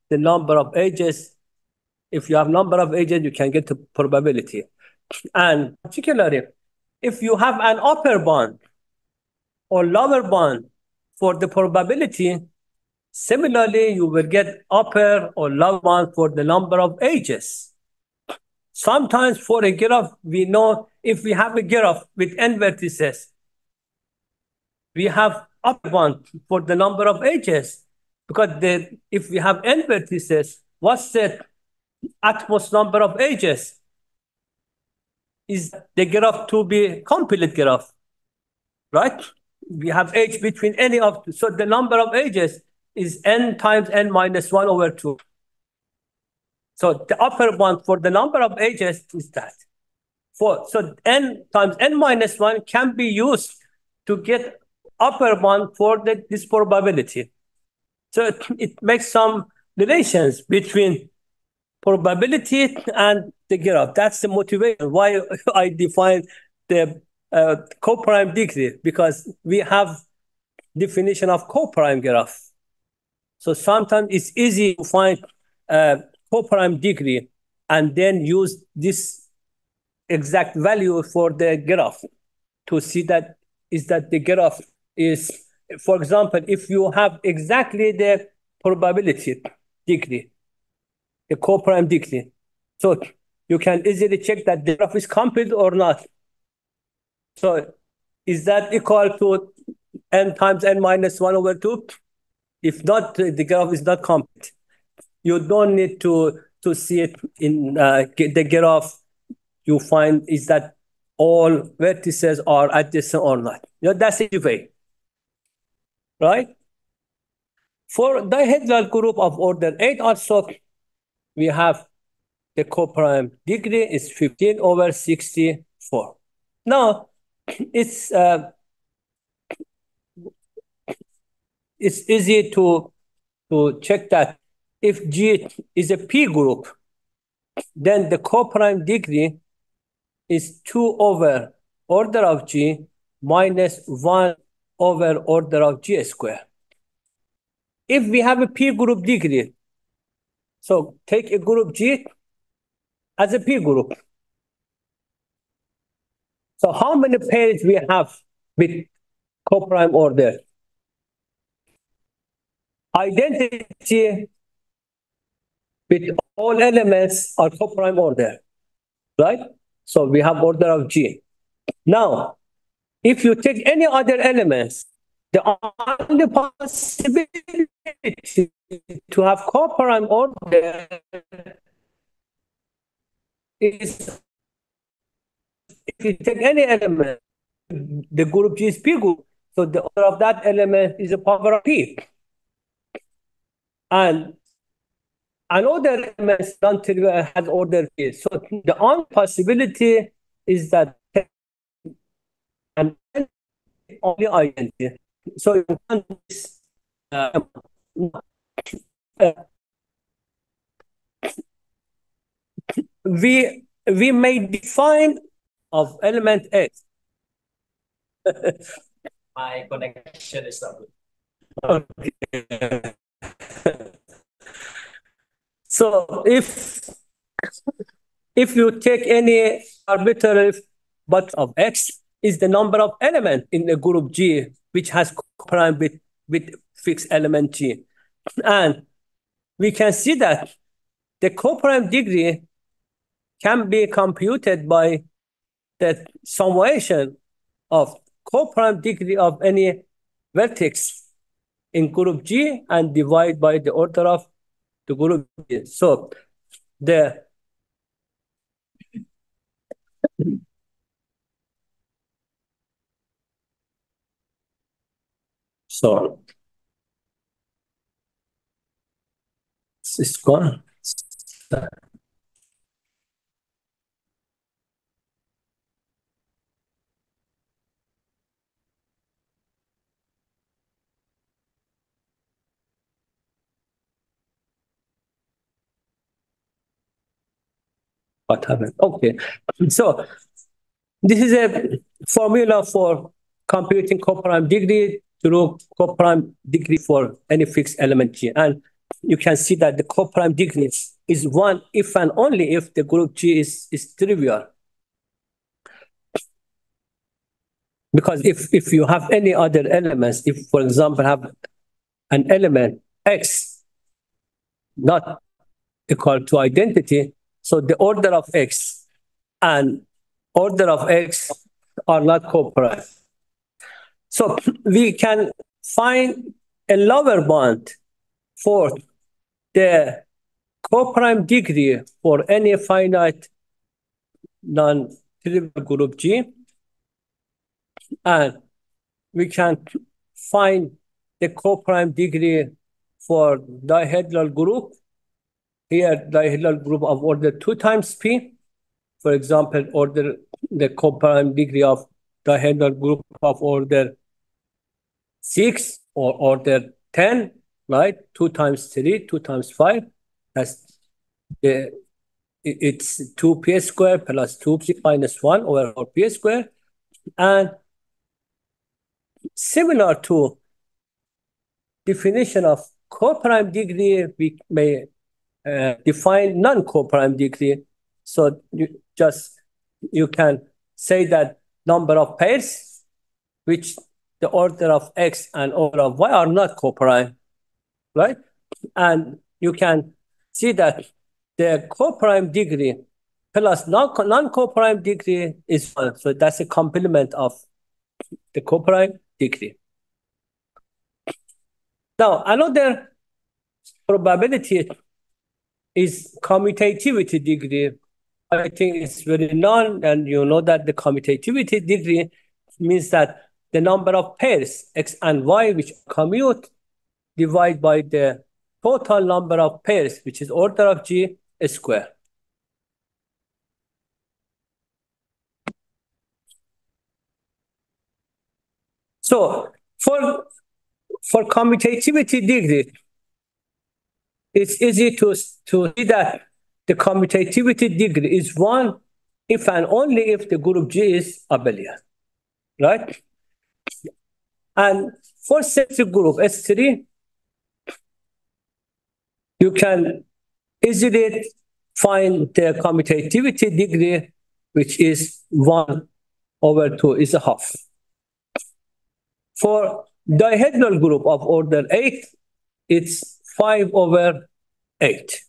the number of edges, if you have number of edges, you can get the probability. And particularly, if you have an upper bound or lower bound for the probability, similarly, you will get upper or lower bound for the number of edges. Sometimes for a graph, we know if we have a graph with n vertices, we have upper bound for the number of edges. because if we have n vertices, what's the utmost number of edges? Is the graph to be complete graph, right? We have edge between any of, so the number of edges is n times n minus 1 over 2. So the upper bound for the number of edges is that. So n times n minus 1 can be used to get upper bound for this probability. So it makes some relations between probability and the graph. That's the motivation why I define the coprime degree, because we have definition of coprime graph. So sometimes it's easy to find coprime degree and then use this exact value for the graph to see that is that the graph is, for example, if you have exactly the probability degree, the coprime degree, so you can easily check that the graph is complete or not. So is that equal to n times n minus 1 over 2? If not, the graph is not complete. You don't need to see it in the graph. You find is that all vertices are adjacent or not. That's the way, right? For dihedral group of order 8 also, we have the coprime degree is 15 over 64. Now, it's easy to check that if G is a P group, then the coprime degree is 2 over order of G minus 1 over order of G square. If we have a P group degree, so take a group G as a P group. So how many pairs we have with coprime order? Identity with all elements are coprime order, right? So we have order of G. Now, if you take any other elements, the only possibility to have coprime order is if you take any element, the group G is P group, so the order of that element is a power of P. And another element non-trivial has order P. So the only possibility is that and only identity. So you can we may define of element X. My connection is not good. Okay. So if you take any arbitrary but of X is the number of elements in the group G which has coprime with fixed element G, and we can see that the coprime degree can be computed by the summation of coprime degree of any vertex in group G and divide by the order of the group G. So the it's gone. What happened? Okay. So this is a formula for computing coprime degree through coprime degree for any fixed element G. And you can see that the coprime degree is 1 if and only if the group G is trivial. Because if you have any other elements, if, for example, have an element X not equal to identity, so the order of X and order of X are not coprime. So we can find a lower bound Fourth, the co-prime degree for any finite non-trivial group G, and we can find the co-prime degree for dihedral group. Here, dihedral group of order 2 times P. For example, order the co-prime degree of dihedral group of order 6 or order 10, right? 2 times 3, 2 times 5. That's it's 2p squared plus 2p minus 1 over 4p squared. And similar to definition of co-prime degree, we may define non-co-prime degree. So you can say that number of pairs which the order of x and order of y are not co-prime, right? And you can see that the co-prime degree plus non-co-prime degree is 1. So that's a complement of the co-prime degree. Now, another probability is commutativity degree. I think it's very known, and you know that the commutativity degree means that the number of pairs x and y which commute divided by the total number of pairs, which is order of G square. So for commutativity degree, it's easy to see that the commutativity degree is 1 if and only if the group G is abelian, right? And for symmetric group S3, you can easily find the commutativity degree, which is 1 over 2 is a half. For dihedral group of order 8, it's 5 over 8.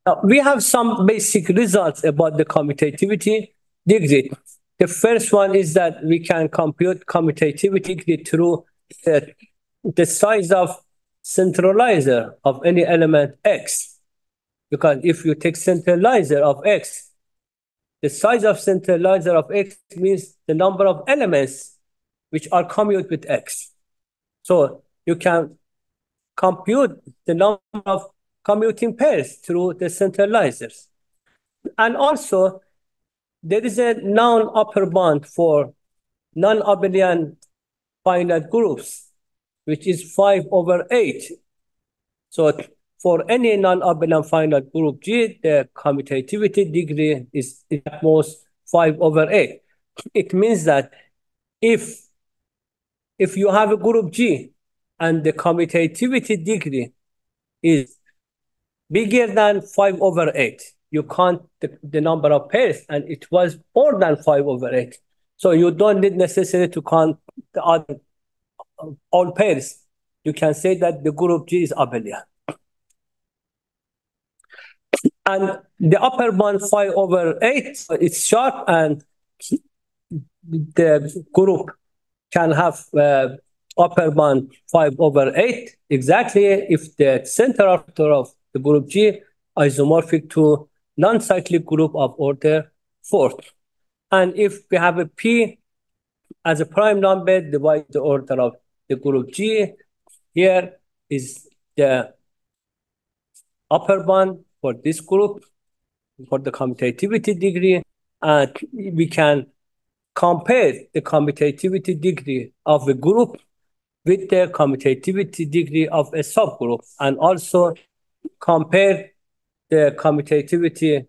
Now, we have some basic results about the commutativity degree. The first one is that we can compute commutativity degree through the size of centralizer of any element x. Because if you take centralizer of x, the size of centralizer of x means the number of elements which are commute with x. So you can compute the number of commuting pairs through the centralizers. And also, there is a known upper bound for non-abelian finite groups, which is 5 over 8. So for any non-abelian finite group G, the commutativity degree is at most 5 over 8. It means that if you have a group G and the commutativity degree is bigger than 5 over 8, you count the number of pairs, and it was more than 5 over 8. So you don't need necessarily to count the other all pairs. You can say that the group G is abelian. And the upper bound 5 over 8, it's sharp, and the group can have upper bound 5 over 8 exactly if the central factor of the group G isomorphic to non-cyclic group of order 4. And if we have a P as a prime number, divide the order of the group G. Here is the upper bound for this group, for the commutativity degree, and we can compare the commutativity degree of a group with the commutativity degree of a subgroup, and also compare the commutativity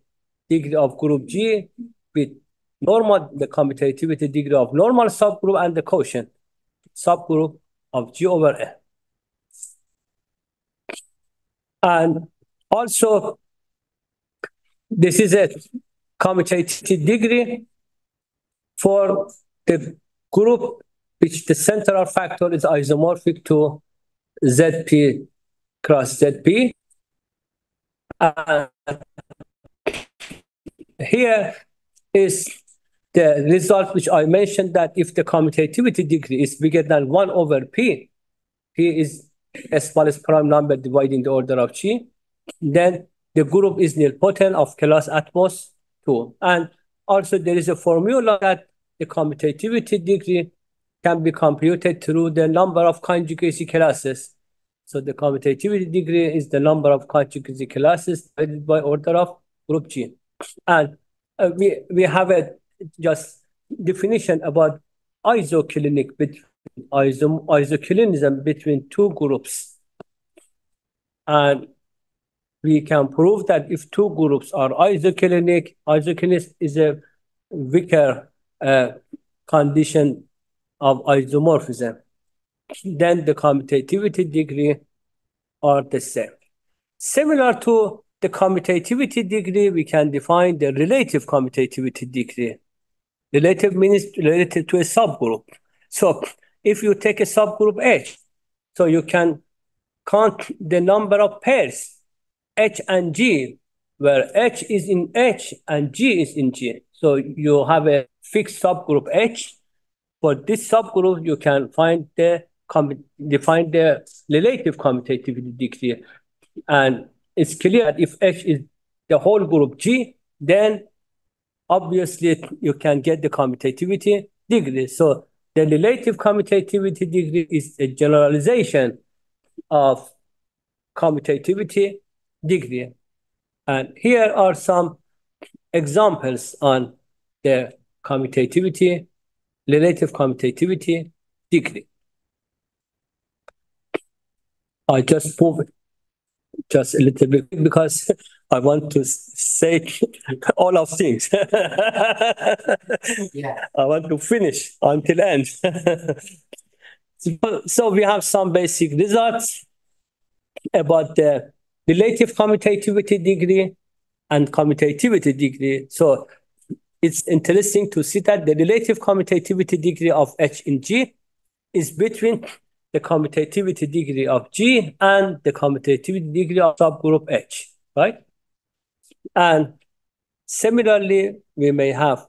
degree of group G with the commutativity degree of normal subgroup and the quotient subgroup of G over N. And also, this is a commutativity degree for the group which the central factor is isomorphic to ZP cross ZP. Here is the result which I mentioned, that if the commutativity degree is bigger than 1 over P, P is smallest prime number dividing the order of G. Then the group is nilpotent of class at most 2. And also there is a formula that the commutativity degree can be computed through the number of conjugacy classes. So the commutativity degree is the number of conjugacy classes divided by order of group G. And we have a just definition about isoclinism between two groups. And we can prove that if two groups are isoclinic is a weaker condition of isomorphism, then the commutativity degree are the same. Similar to the commutativity degree, we can define the relative commutativity degree. Relative means related to a subgroup. So if you take a subgroup H, so you can count the number of pairs H and G, where H is in H and G is in G. So you have a fixed subgroup H. For this subgroup, you can define the relative commutativity degree. And it's clear that if H is the whole group G, then obviously you can get the commutativity degree. So the relative commutativity degree is a generalization of commutativity degree. And here are some examples on the relative commutativity degree. I just move it just a little bit because I want to say all of things. Yeah. I want to finish until end. So we have some basic results about the relative commutativity degree and commutativity degree. So it's interesting to see that the relative commutativity degree of H in G is between the commutativity degree of G and the commutativity degree of subgroup H, right? And similarly, we may have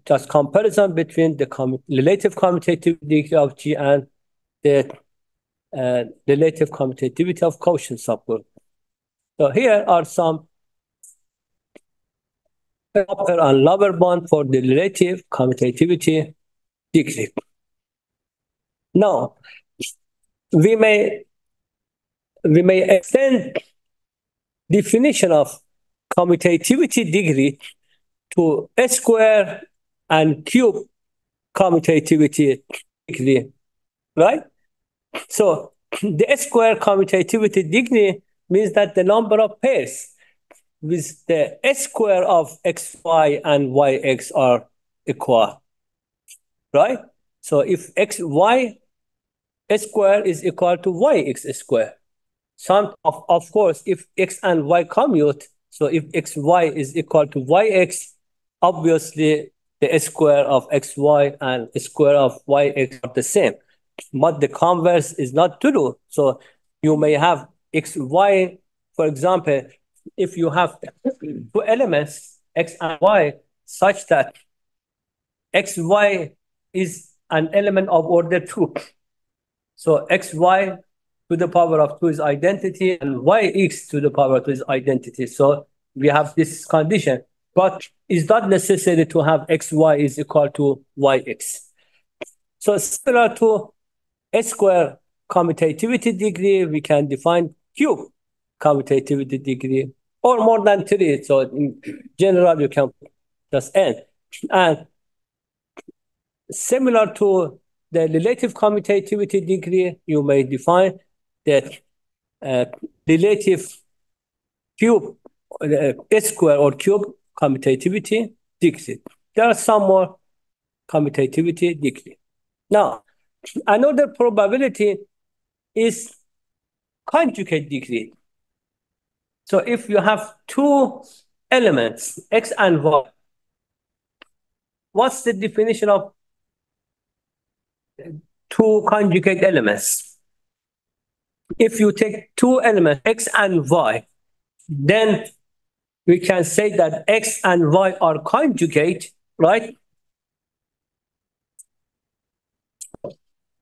just comparison between the relative commutativity degree of G and the relative commutativity of quotient subgroup. So here are some upper and lower bound for the relative commutativity degree. Now, we may extend definition of commutativity degree to S square and cube commutativity degree, right? So the S square commutativity degree means that the number of pairs with the S square of xy and yx are equal, right? So if xy S square is equal to yx square. Of course, if x and y commute, so if xy is equal to yx, obviously the S square of xy and S square of yx are the same. But the converse is not true. So you may have xy, for example, if you have two elements, x and y, such that xy is an element of order 2. So xy to the power of 2 is identity, and yx to the power of 2 is identity. So we have this condition, but it's not necessary to have xy is equal to yx. So similar to S square commutativity degree, we can define cube commutativity degree, or more than 3. So in general, you can just n. And similar to the relative commutativity degree, you may define that relative cube, S square or cube commutativity degree. There are some more commutativity degree. Now, another probability is conjugate degree. So if you have two elements, x and y, what's the definition of two conjugate elements? If you take two elements, x and y, then we can say that x and y are conjugate, right?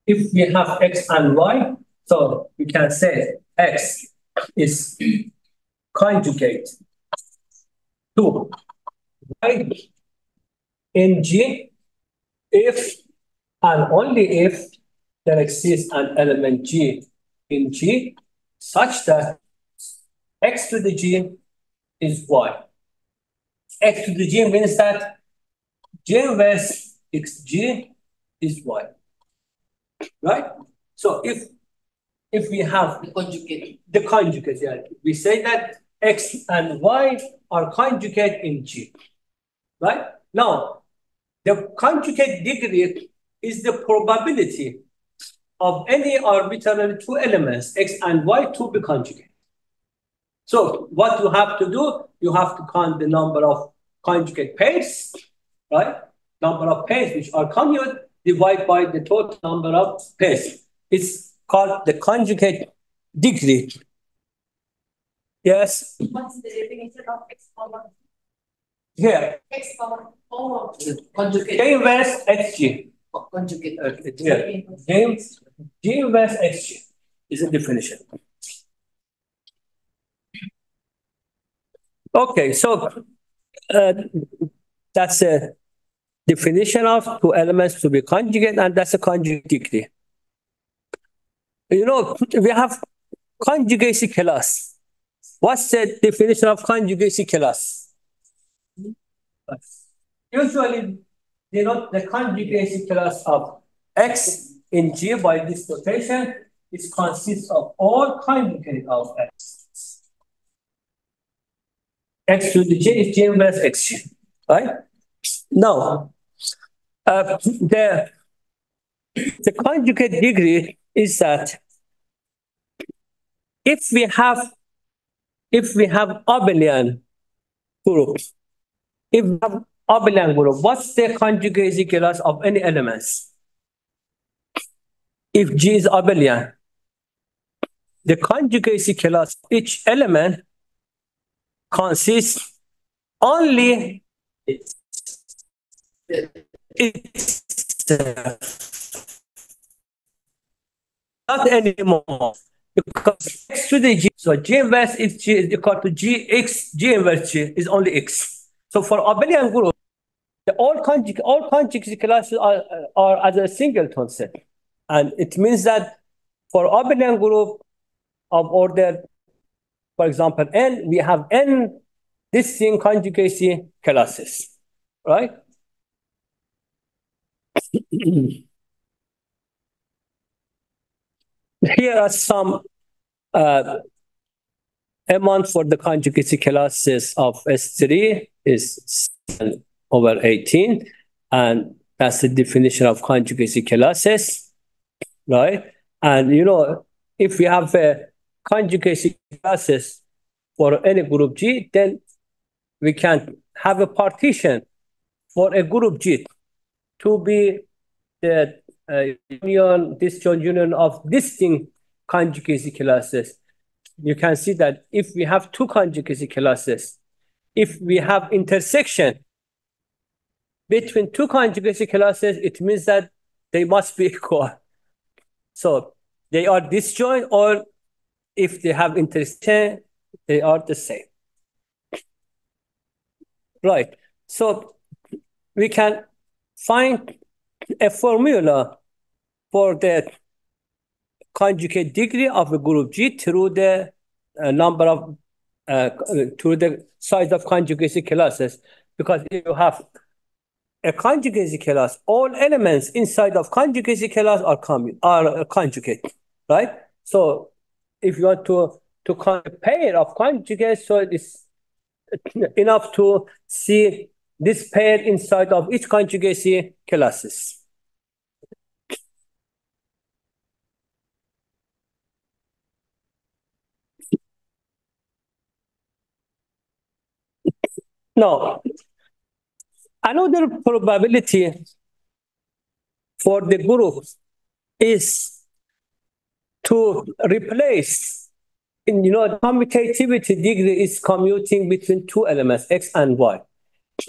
If we have x and y, So we can say X is conjugate to Y in G if and only if there exists an element G in G such that X to the G is Y. X to the G means that J inverse XG is Y. Right? So if we have the conjugate, yeah, we say that X and Y are conjugate in G. Right? Now, the conjugate degree is the probability of any arbitrary two elements, X and Y, to be conjugate. So what you have to do, you have to count the number of conjugate pairs, right? Number of pairs which are conjugate divided by the total number of pairs. It's called the conjugate degree. Yes? What's the definition of X power? Here. X power. Conjugate. J inverse XG. Conjugate. Here. J inverse XG is a definition. Okay, so that's a definition of two elements to be conjugate, and that's a conjugate degree. You know, we have conjugacy class. What's the definition of conjugacy class? Usually, denote the conjugacy class of X in G by this notation. It consists of all conjugate of X. X to the G is G inverse XG, right? Now, the conjugate degree is that if we have abelian group, what's the conjugacy class of any elements? If G is abelian, the conjugacy class of each element consists only not anymore, because X to the G, so G inverse X G is equal to G inverse G is only X. So for abelian group, all conjugacy classes are as a singleton set, and it means that for abelian group of order, for example, N, we have N distinct conjugacy classes, right? Here are some amount for the conjugacy classes of S3 is 7/18, and that's the definition of conjugacy classes, right? And you know, if we have conjugacy classes for any group G, then we can have a partition for a group G to be the disjoint union of distinct conjugacy classes. You can see that if we have two conjugacy classes, if we have intersection between two conjugacy classes, it means that they must be equal. So they are disjoint, or if they have intersection, they are the same. Right. So we can find a formula for the conjugate degree of a group G through the number of through the size of conjugacy classes, because if you have a conjugacy class, all elements inside of conjugacy class are conjugate, right? So if you want to count a pair of conjugates, so it's enough to see this pair inside of each conjugacy classes. Now, another probability for the group is to replace, the commutativity degree is commuting between two elements, X and Y.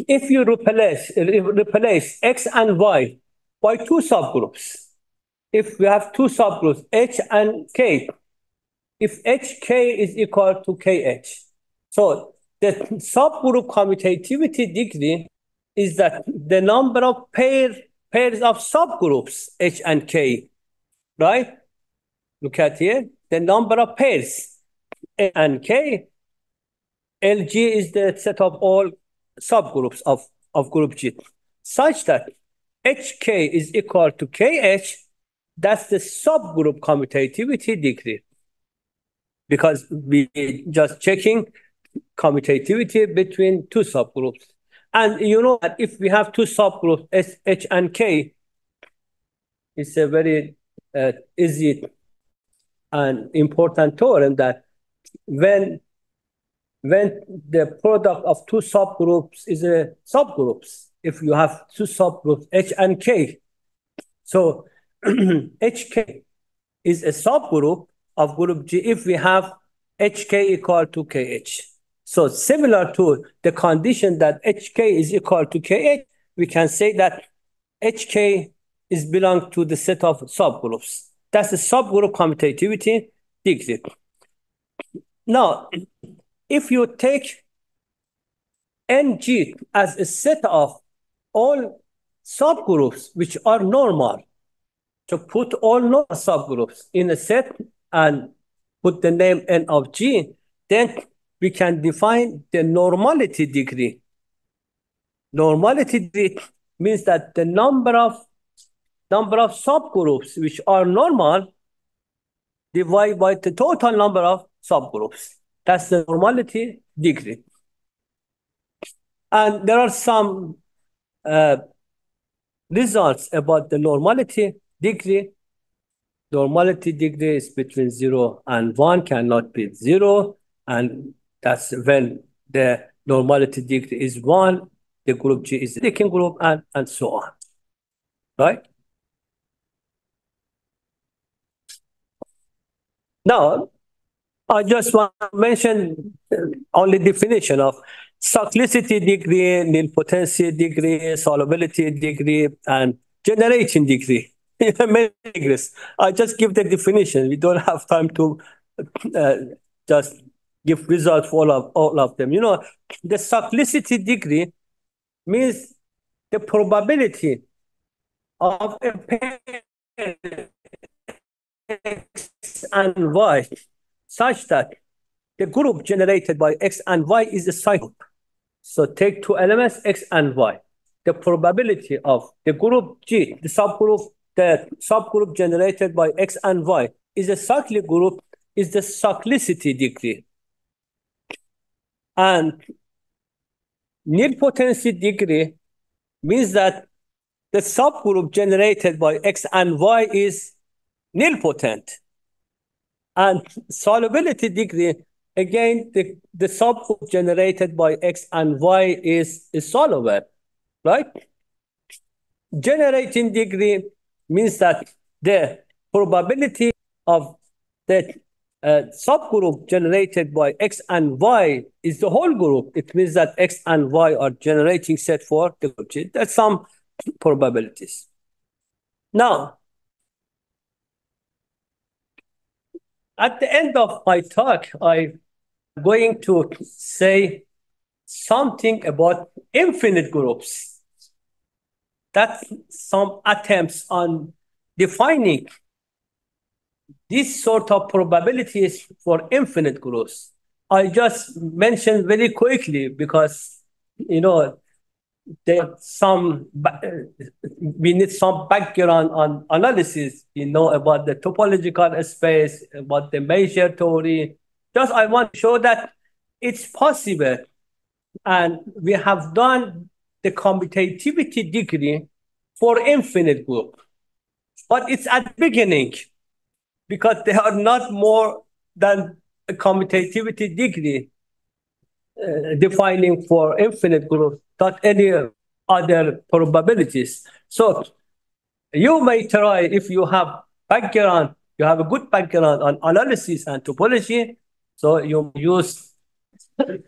If you replace X and Y by two subgroups, if we have two subgroups, H and K, if HK is equal to KH, so the subgroup commutativity degree is that the number of pairs of subgroups H and K, right? Look at here, the number of pairs H and K. LG is the set of all subgroups of group G, such that HK is equal to KH. That's the subgroup commutativity degree, because we just checking commutativity between two subgroups. And you know that if we have two subgroups, H and K, it's a very easy and important theorem that when the product of two subgroups is a subgroups, if you have two subgroups, H and K, so HK is a subgroup of group G if we have HK equal to KH. So similar to the condition that HK is equal to KH, we can say that HK is belong to the set of subgroups. That's the subgroup commutativity degree. Now, if you take NG as a set of all subgroups which are normal, to put all normal subgroups in a set and put the name N of G, then we can define the normality degree. Normality degree means that the number of subgroups which are normal divided by the total number of subgroups. That's the normality degree. And there are some results about the normality degree. Normality degree is between 0 and 1, cannot be 0. And that's when the normality degree is 1, the group G is the leaking group, and so on. Right? Now, I just want to mention only definition of cyclicity degree, nilpotency degree, solubility degree, and generating degree. Many degrees. I just give the definition. We don't have time to just give results for all of them. You know, the cyclicity degree means the probability of a pair X and Y such that the group generated by X and Y is a cycle. So take two elements, X and Y. The probability of the group G, the subgroup generated by X and Y is a cyclic group, is the cyclicity degree. And nilpotency degree means that the subgroup generated by X and Y is nilpotent. And solubility degree, again, the subgroup generated by X and Y is soluble, right? Generating degree means that the probability of the subgroup generated by X and Y is the whole group. It means that X and Y are generating set for the group G. That's some probabilities. Now, at the end of my talk, I'm going to say something about infinite groups. That's some attempts on defining these sort of probabilities for infinite groups. I just mentioned very quickly because, you know, we need some background on analysis, you know, about the topological space, about the measure theory. Just I want to show that it's possible. And we have done the commutativity degree for infinite group. But it's at the beginning, because they are not more than a commutativity degree defining for infinite groups, not any other probabilities. So you may try, if you have background, you have a good background on analysis and topology, so you use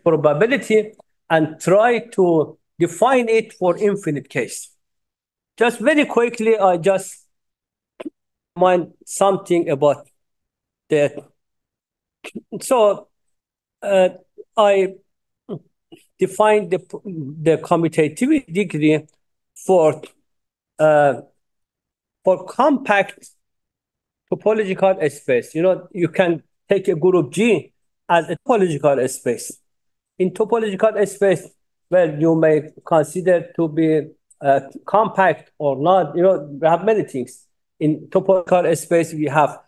probability and try to define it for infinite case. Just very quickly, I just mind something about that. So I define the commutativity degree for compact topological space. You can take a group G as a topological space. In topological space, well, you may consider to be compact or not. We have many things. In topological space, we have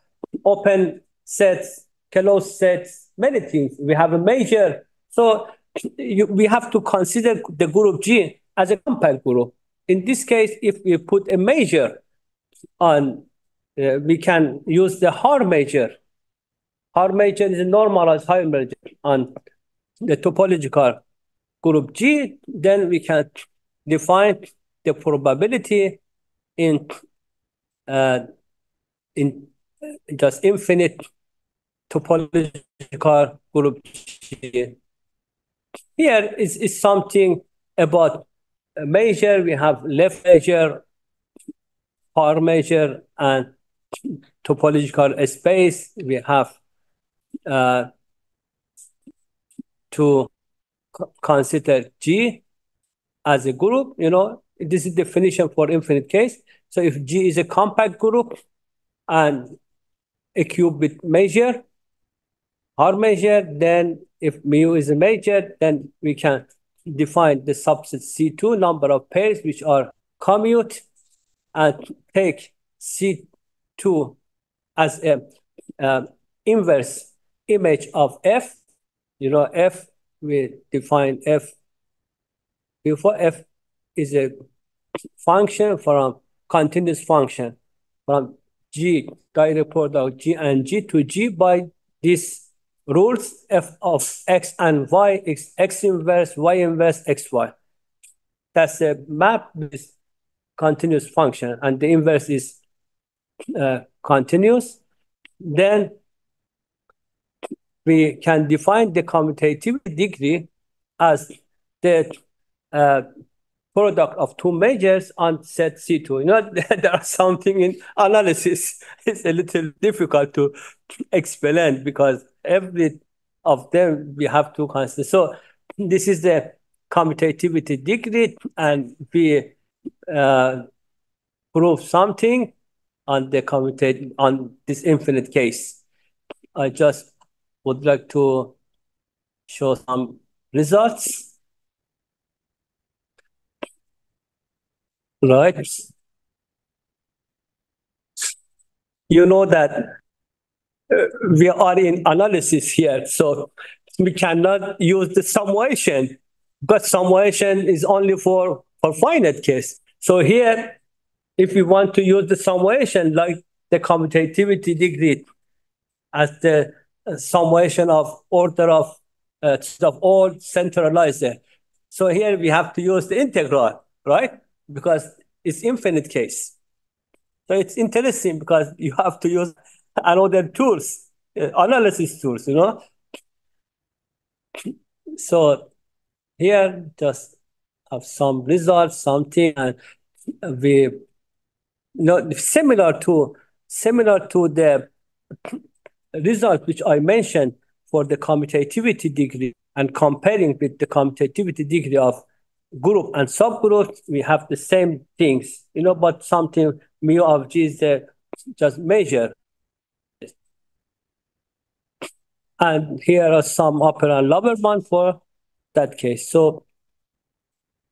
open sets, closed sets, many things. We have a major. So we have to consider the group G as a compact group. In this case, if we put a major on, we can use the Haar major. Haar major is a normalized Haar major on the topological group G. Then we can define the probability in just infinite topological group G. Here is something about a major. We have left major, Haar major, and topological space. We have to consider G as a group. This is definition for infinite case. So if G is a compact group and a qubit major, Haar major, then if mu is a major, then we can define the subset C2 number of pairs which are commute and take C2 as a inverse image of F. F, we define F before. F is a function from continuous function from G, direct product of G and G to G by these rules, F of X and Y, X inverse, Y inverse, XY. That's a map with continuous function, and the inverse is continuous. Then we can define the commutativity degree as the product of two majors on set C2. There are something in analysis. It's a little difficult to explain because every of them we have to consider. So this is the commutativity degree, and we prove something on this infinite case. I just would like to show some results. Right. You know that we are in analysis here, so we cannot use the summation, because summation is only for finite case. So here, if we want to use the summation, like the commutativity degree as the summation of order of all centralizer. So here we have to use the integral, right? Because it's infinite case. So it's interesting because you have to use another tools, analysis tools, So here just have some results, something, and we similar to the result which I mentioned for the commutativity degree, and comparing with the commutativity degree of group and subgroup, we have the same things, but something mu of G is just measure. And here are some upper and lower bound for that case. So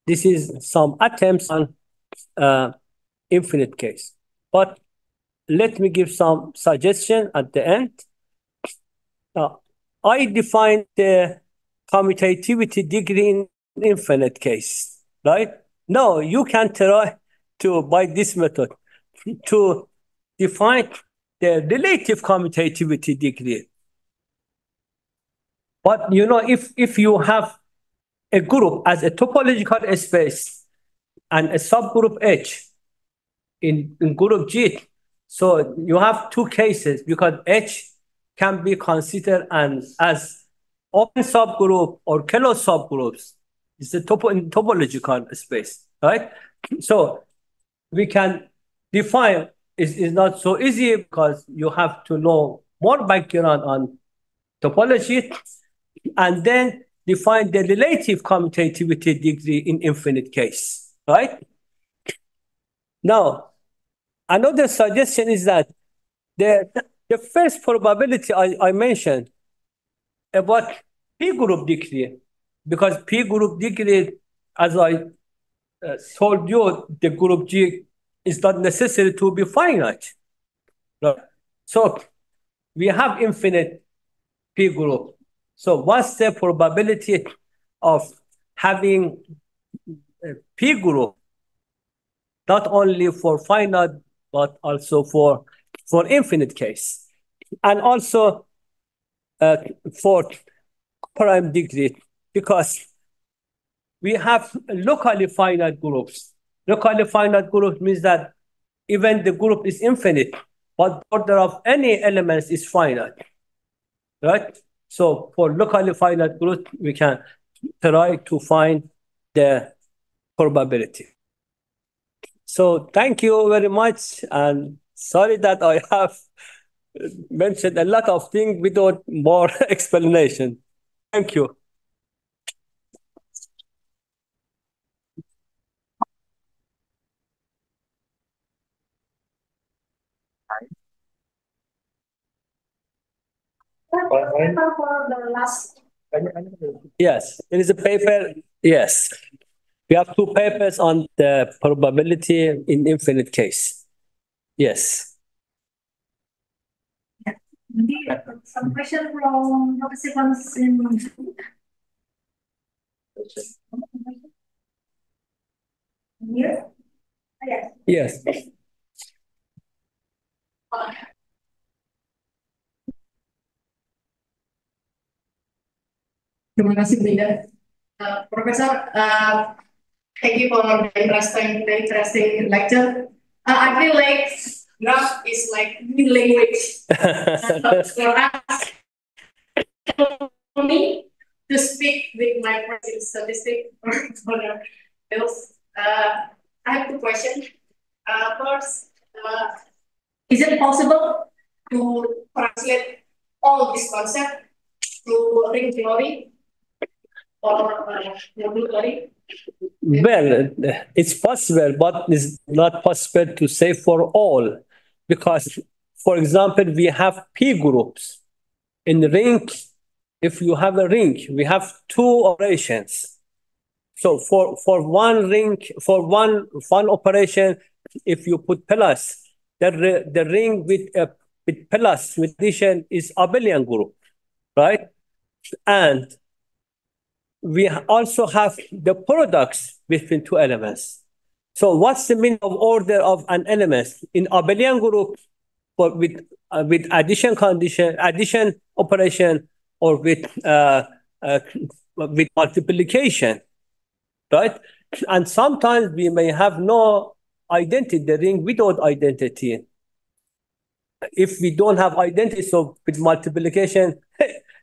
this is some attempts on infinite case. But let me give some suggestion at the end. I define the commutativity degree in infinite case, right? Now you can try to, by this method, to define the relative commutativity degree. But if you have a group as a topological space and a subgroup H in group G, so you have two cases, because H can be considered as open subgroup or closed subgroups. It's a topological space, right? So we can define is not so easy because you have to know more background on topology and then define the relative commutativity degree in infinite case, right? Now, another suggestion is that the first probability I mentioned about P group degree, because P group degree, as I told you, the group G is not necessary to be finite. Right? So we have infinite P group. So what's the probability of having a P group, not only for finite, but also for infinite case? And also for prime degree, because we have locally finite groups. Locally finite groups means that even the group is infinite, but the order of any elements is finite, right? So for locally finite groups, we can try to find the probability. So thank you very much, and sorry that I have mentioned a lot of things without more explanation. Thank you. For the last. Yes, it is a paper. Yes, we have two papers on the probability in infinite case. Yes. Maybe some question from participants in here. Yes. Terima kasih, Linda. Professor, thank you for the interesting lecture. I feel like graph is like new language for us. For me to speak with my friends in statistics for the bills. I have two questions. First, is it possible to translate all this concept to ring theory? Well, it's possible, but it's not possible to say for all, because, for example, we have P groups. In the ring, if you have a ring, we have two operations. So for one ring, for one operation, if you put plus, the ring with plus with addition is abelian group, right? And we also have the products between two elements. So what's the mean of order of an element in abelian group, but with addition condition, addition operation, or with multiplication, right? And sometimes we may have no identity, the ring without identity. If we don't have identity, so with multiplication,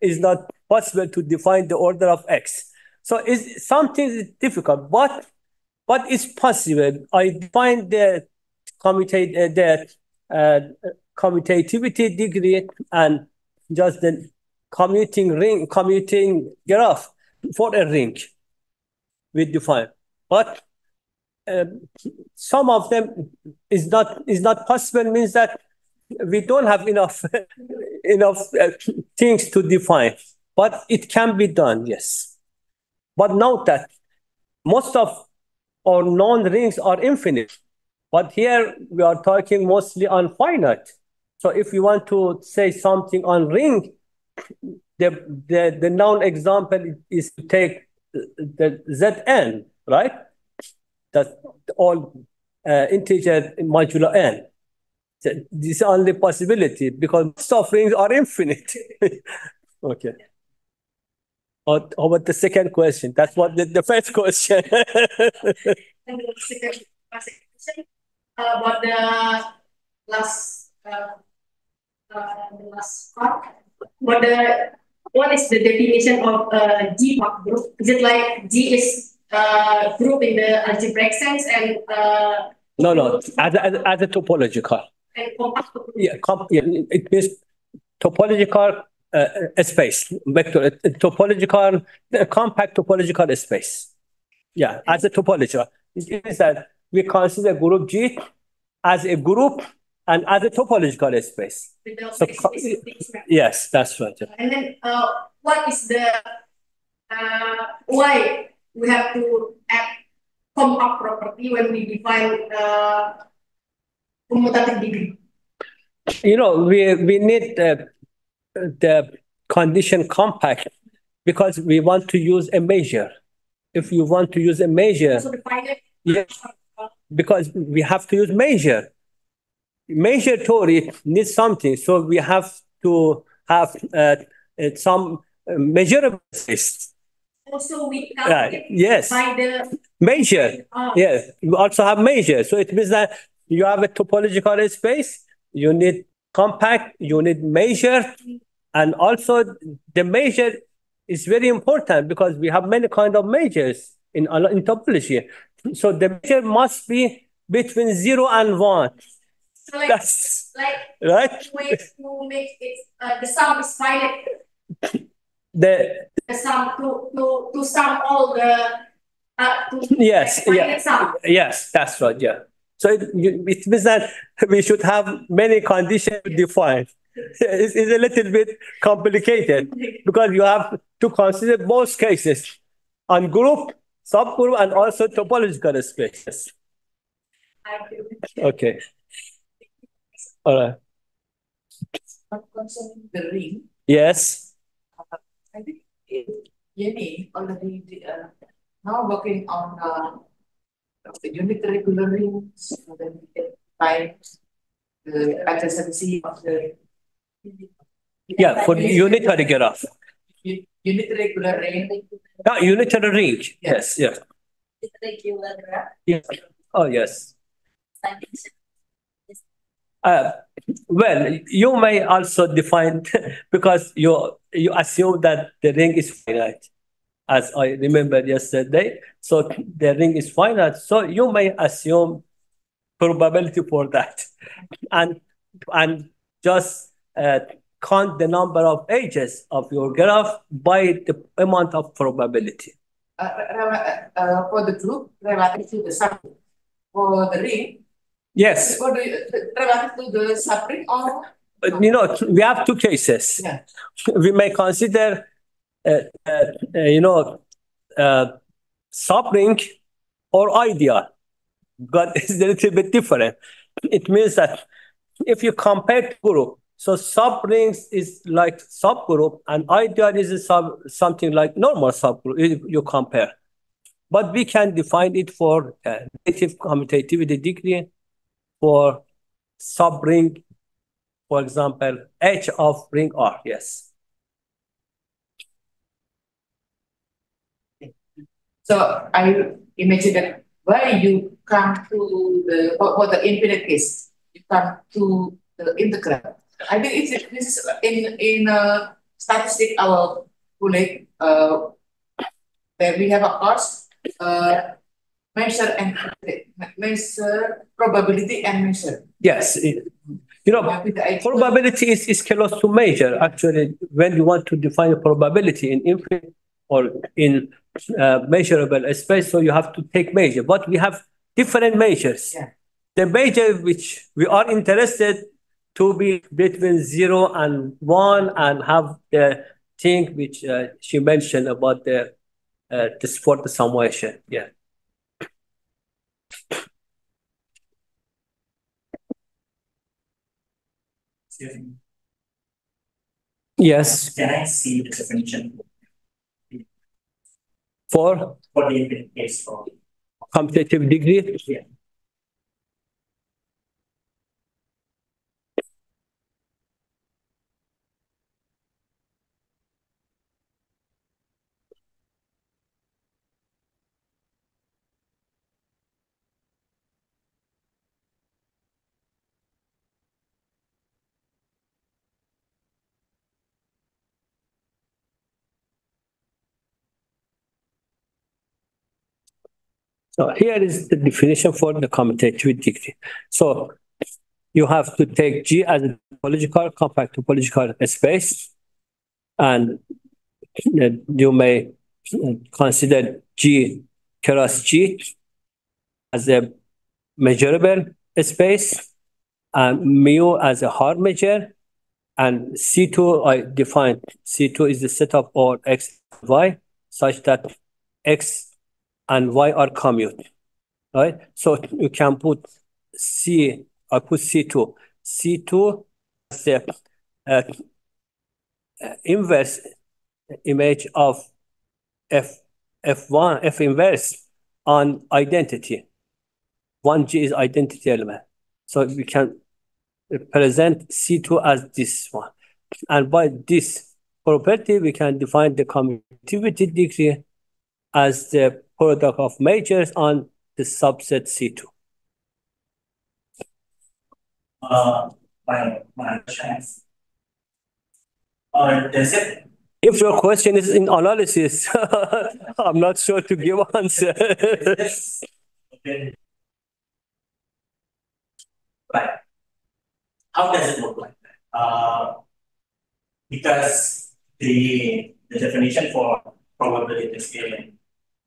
it's not possible to define the order of X. So it's something difficult, but it's possible. I define the commutativity degree and just the commuting graph for a ring we define. But some of them is not possible, means that we don't have enough things to define. But it can be done, yes. But note that most of our known rings are infinite. But here we are talking mostly on finite. So if you want to say something on ring, the known example is to take the Zn, right? That's all integer modulo n. This is only possibility because most of rings are infinite. Okay. How about the second question? That's what the first question. And the second question about the last part. What is the definition of G group? Is it like G is group in the algebraic sense and no, as a topological. and compact. It means topological space, vector, topological, compact topological space. Yeah, as a topology. It means that we consider group G as a group and as a topological space. So, yes, that's right. And then what is the why we have to add compact property when we define commutative degree? We need the condition compact because we want to use a measure. If you want to use a measure, So define it. yes, because we have to use measure. Measure theory needs something, so we have to have some measurable space. Also, we count it Yes. by the Measure. Yes, you also have measure. So it means that you have a topological space, you need compact, you need measure, and also the measure is very important because we have many kind of measures in topology. So the measure must be between 0 and 1. So like, That's right? Right? To make it the sum is finite. The The sum to sum all the yes, finite sum. yes, that's right. Yeah. So it means that we should have many conditions defined. It's a little bit complicated because you have to consider both cases on group, subgroup, and also topological spaces. Okay. All right. Concerning the ring, Yes. I think Jenny already now working on the unit regular rings, so then we can find the adjacency of the Yeah, for the unitary graph. unit regular ring. Unitary ring. Yes, yes. Regular graph. Yes. Oh, yes. Well, you may also define because you assume that the ring is finite, as I remember yesterday. So the ring is finite. So you may assume probability for that, and just count the number of edges of your graph by the amount of probability. For the group relative to the subgroup. For the ring, Yes. for the relative to the subring or We have two cases. yeah. We may consider, subring or ideal, but it's a little bit different. It means that if you compare group, so subrings is like subgroup and ideal is something like normal subgroup if you compare. But we can define it for relative commutativity degree for subring, for example, H of ring R. Yes. So I imagine that why you come to the for the infinite case, you come to the integral. I think this is in statistic our bullet that we have a cost measure and measure probability and measure. Yes. Probability is close to measure. Actually, when you want to define a probability in infinite or in measurable space, so you have to take measure. But we have different measures. Yeah. The measure which we are interested to be between 0 and 1 and have the thing which she mentioned about the this for the summation. Yeah. Yes. Can I see the definition For the infinite case for commutative degree? Yeah. So here is the definition for the commutative degree. So you have to take G as a compact topological space, and you may consider G cross G as a measurable space, and mu as a hard measure, and C2, I define C2 is the set of all X and Y such that X and Y are commute, right? So you can put I put C2. C2 as the inverse image of F inverse on identity. 1G is identity element. So we can present C2 as this one. And by this property, we can define the commutativity degree as the product of majors on the subset C2. My question is, does it? If your question is in analysis, I'm not sure to give answer. Okay. Right. How does it look like that? Because the definition for probability in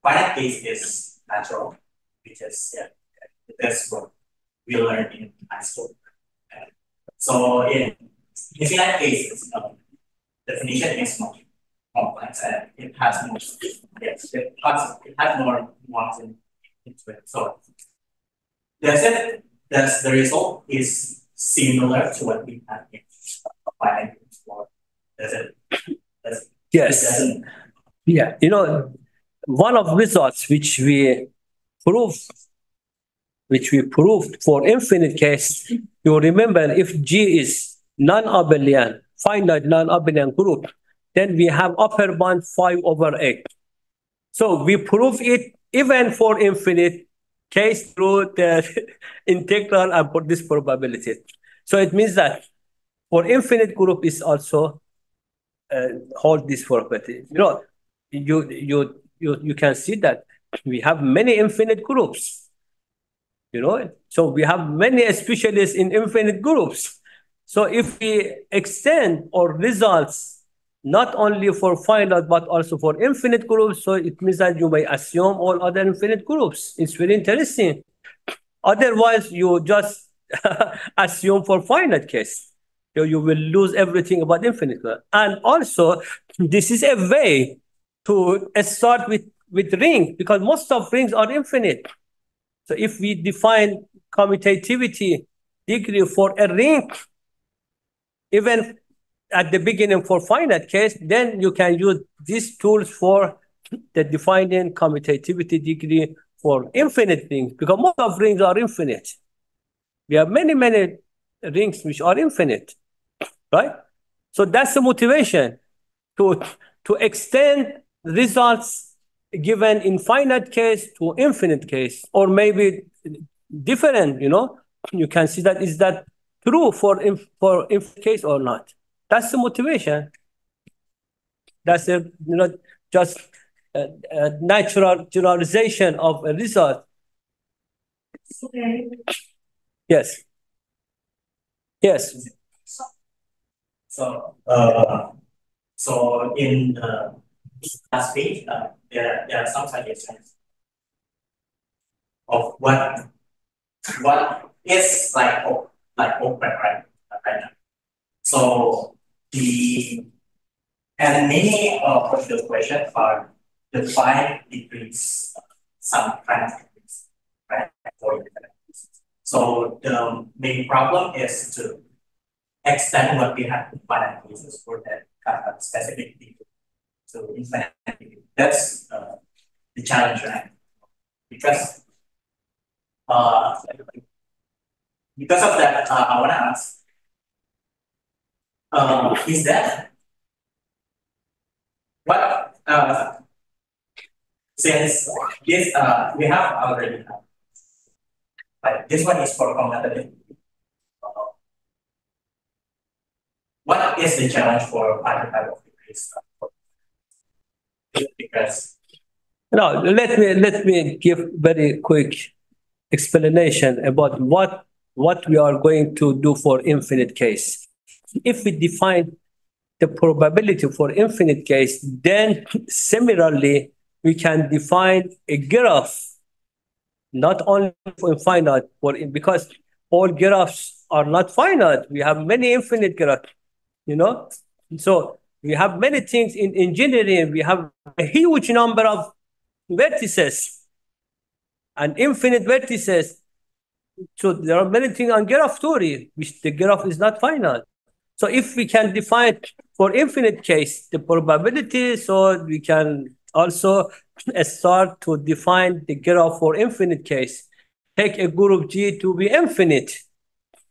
finite case is natural, which is that's what we learned in high school. So in infinite cases, definition is much complex and it has more. Yes, it has more nuance into it. So does the result is similar to what we had in finite case, or does it? Yes. Yeah. One of results which we proved for infinite case, you remember if G is non-abelian, finite non-abelian group, then we have upper bound 5/8. So we prove it even for infinite case through the integral and for this probability. So it means that for infinite group is also hold this property. You can see that we have many infinite groups. So we have many specialists in infinite groups. So if we extend our results not only for finite but also for infinite groups, so it means that you may assume all other infinite groups. It's very interesting. Otherwise, you just assume for finite case. You will lose everything about infinite. And also, this is a way to start with ring, because most of rings are infinite. So if we define commutativity degree for a ring, even at the beginning for finite case, then you can use these tools for the defining commutativity degree for infinite rings, because most of rings are infinite. We have many rings which are infinite, right? So that's the motivation to extend results given in finite case to infinite case, or maybe different. You can see that is that true for infinite case or not. That's the motivation. That's just a natural generalization of a result. Okay. Yes. Yes. So in the last page, there are some suggestions of what is like open right now. So and many of the questions are defined degrees, some kind of degrees, right? So the main problem is to extend what we have in finite cases for that kind of specific degree to infinite degree. That's the challenge, right? Because of that, I want to ask, is that what since this we have already have, but this one is for commutative. What is the challenge for other type of degrees? Because let me give very quick explanation about what what we are going to do for infinite case. If we define the probability for infinite case, then similarly, we can define a graph, not only for finite, because all graphs are not finite. We have many infinite graphs, you know? So we have many things in engineering. We have a huge number of vertices and infinite vertices. So there are many things on graph theory, which the graph is not finite. So if we can define for infinite case the probability, so we can also start to define the graph for infinite case. Take a group G to be infinite,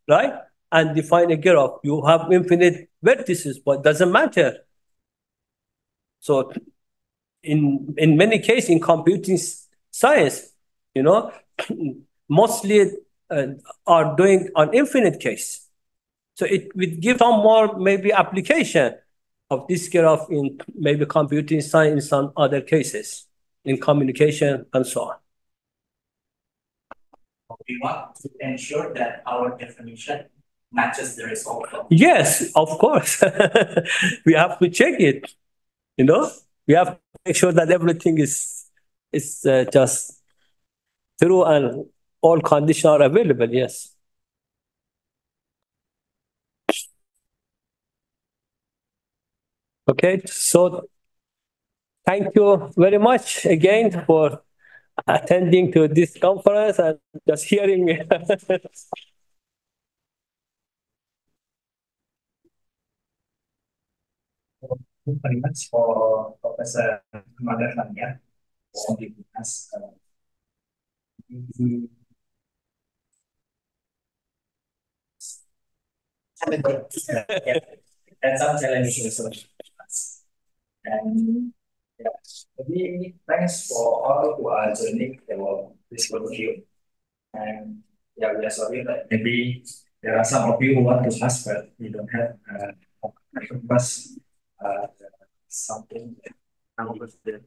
right? And define a graph. You have infinite vertices, but doesn't matter. So in many cases in computing science, you know, mostly are doing an infinite case. So it would give some more maybe application of this graph in maybe computing science in some other cases, in communication and so on. We want to ensure that our definition matches the result. Yes, of course. We have to check it, you know. We have to make sure that everything is just true and all conditions are available, yes. Okay, so thank you very much again for attending to this conference and just hearing me. Thank you very much for Professor Ahmad Erfanian for giving us and some challenges also. And yeah, maybe thanks for all who are joining this Kolokium. And yeah, we are sorry that maybe there are some of you who want to ask, but we don't have because something that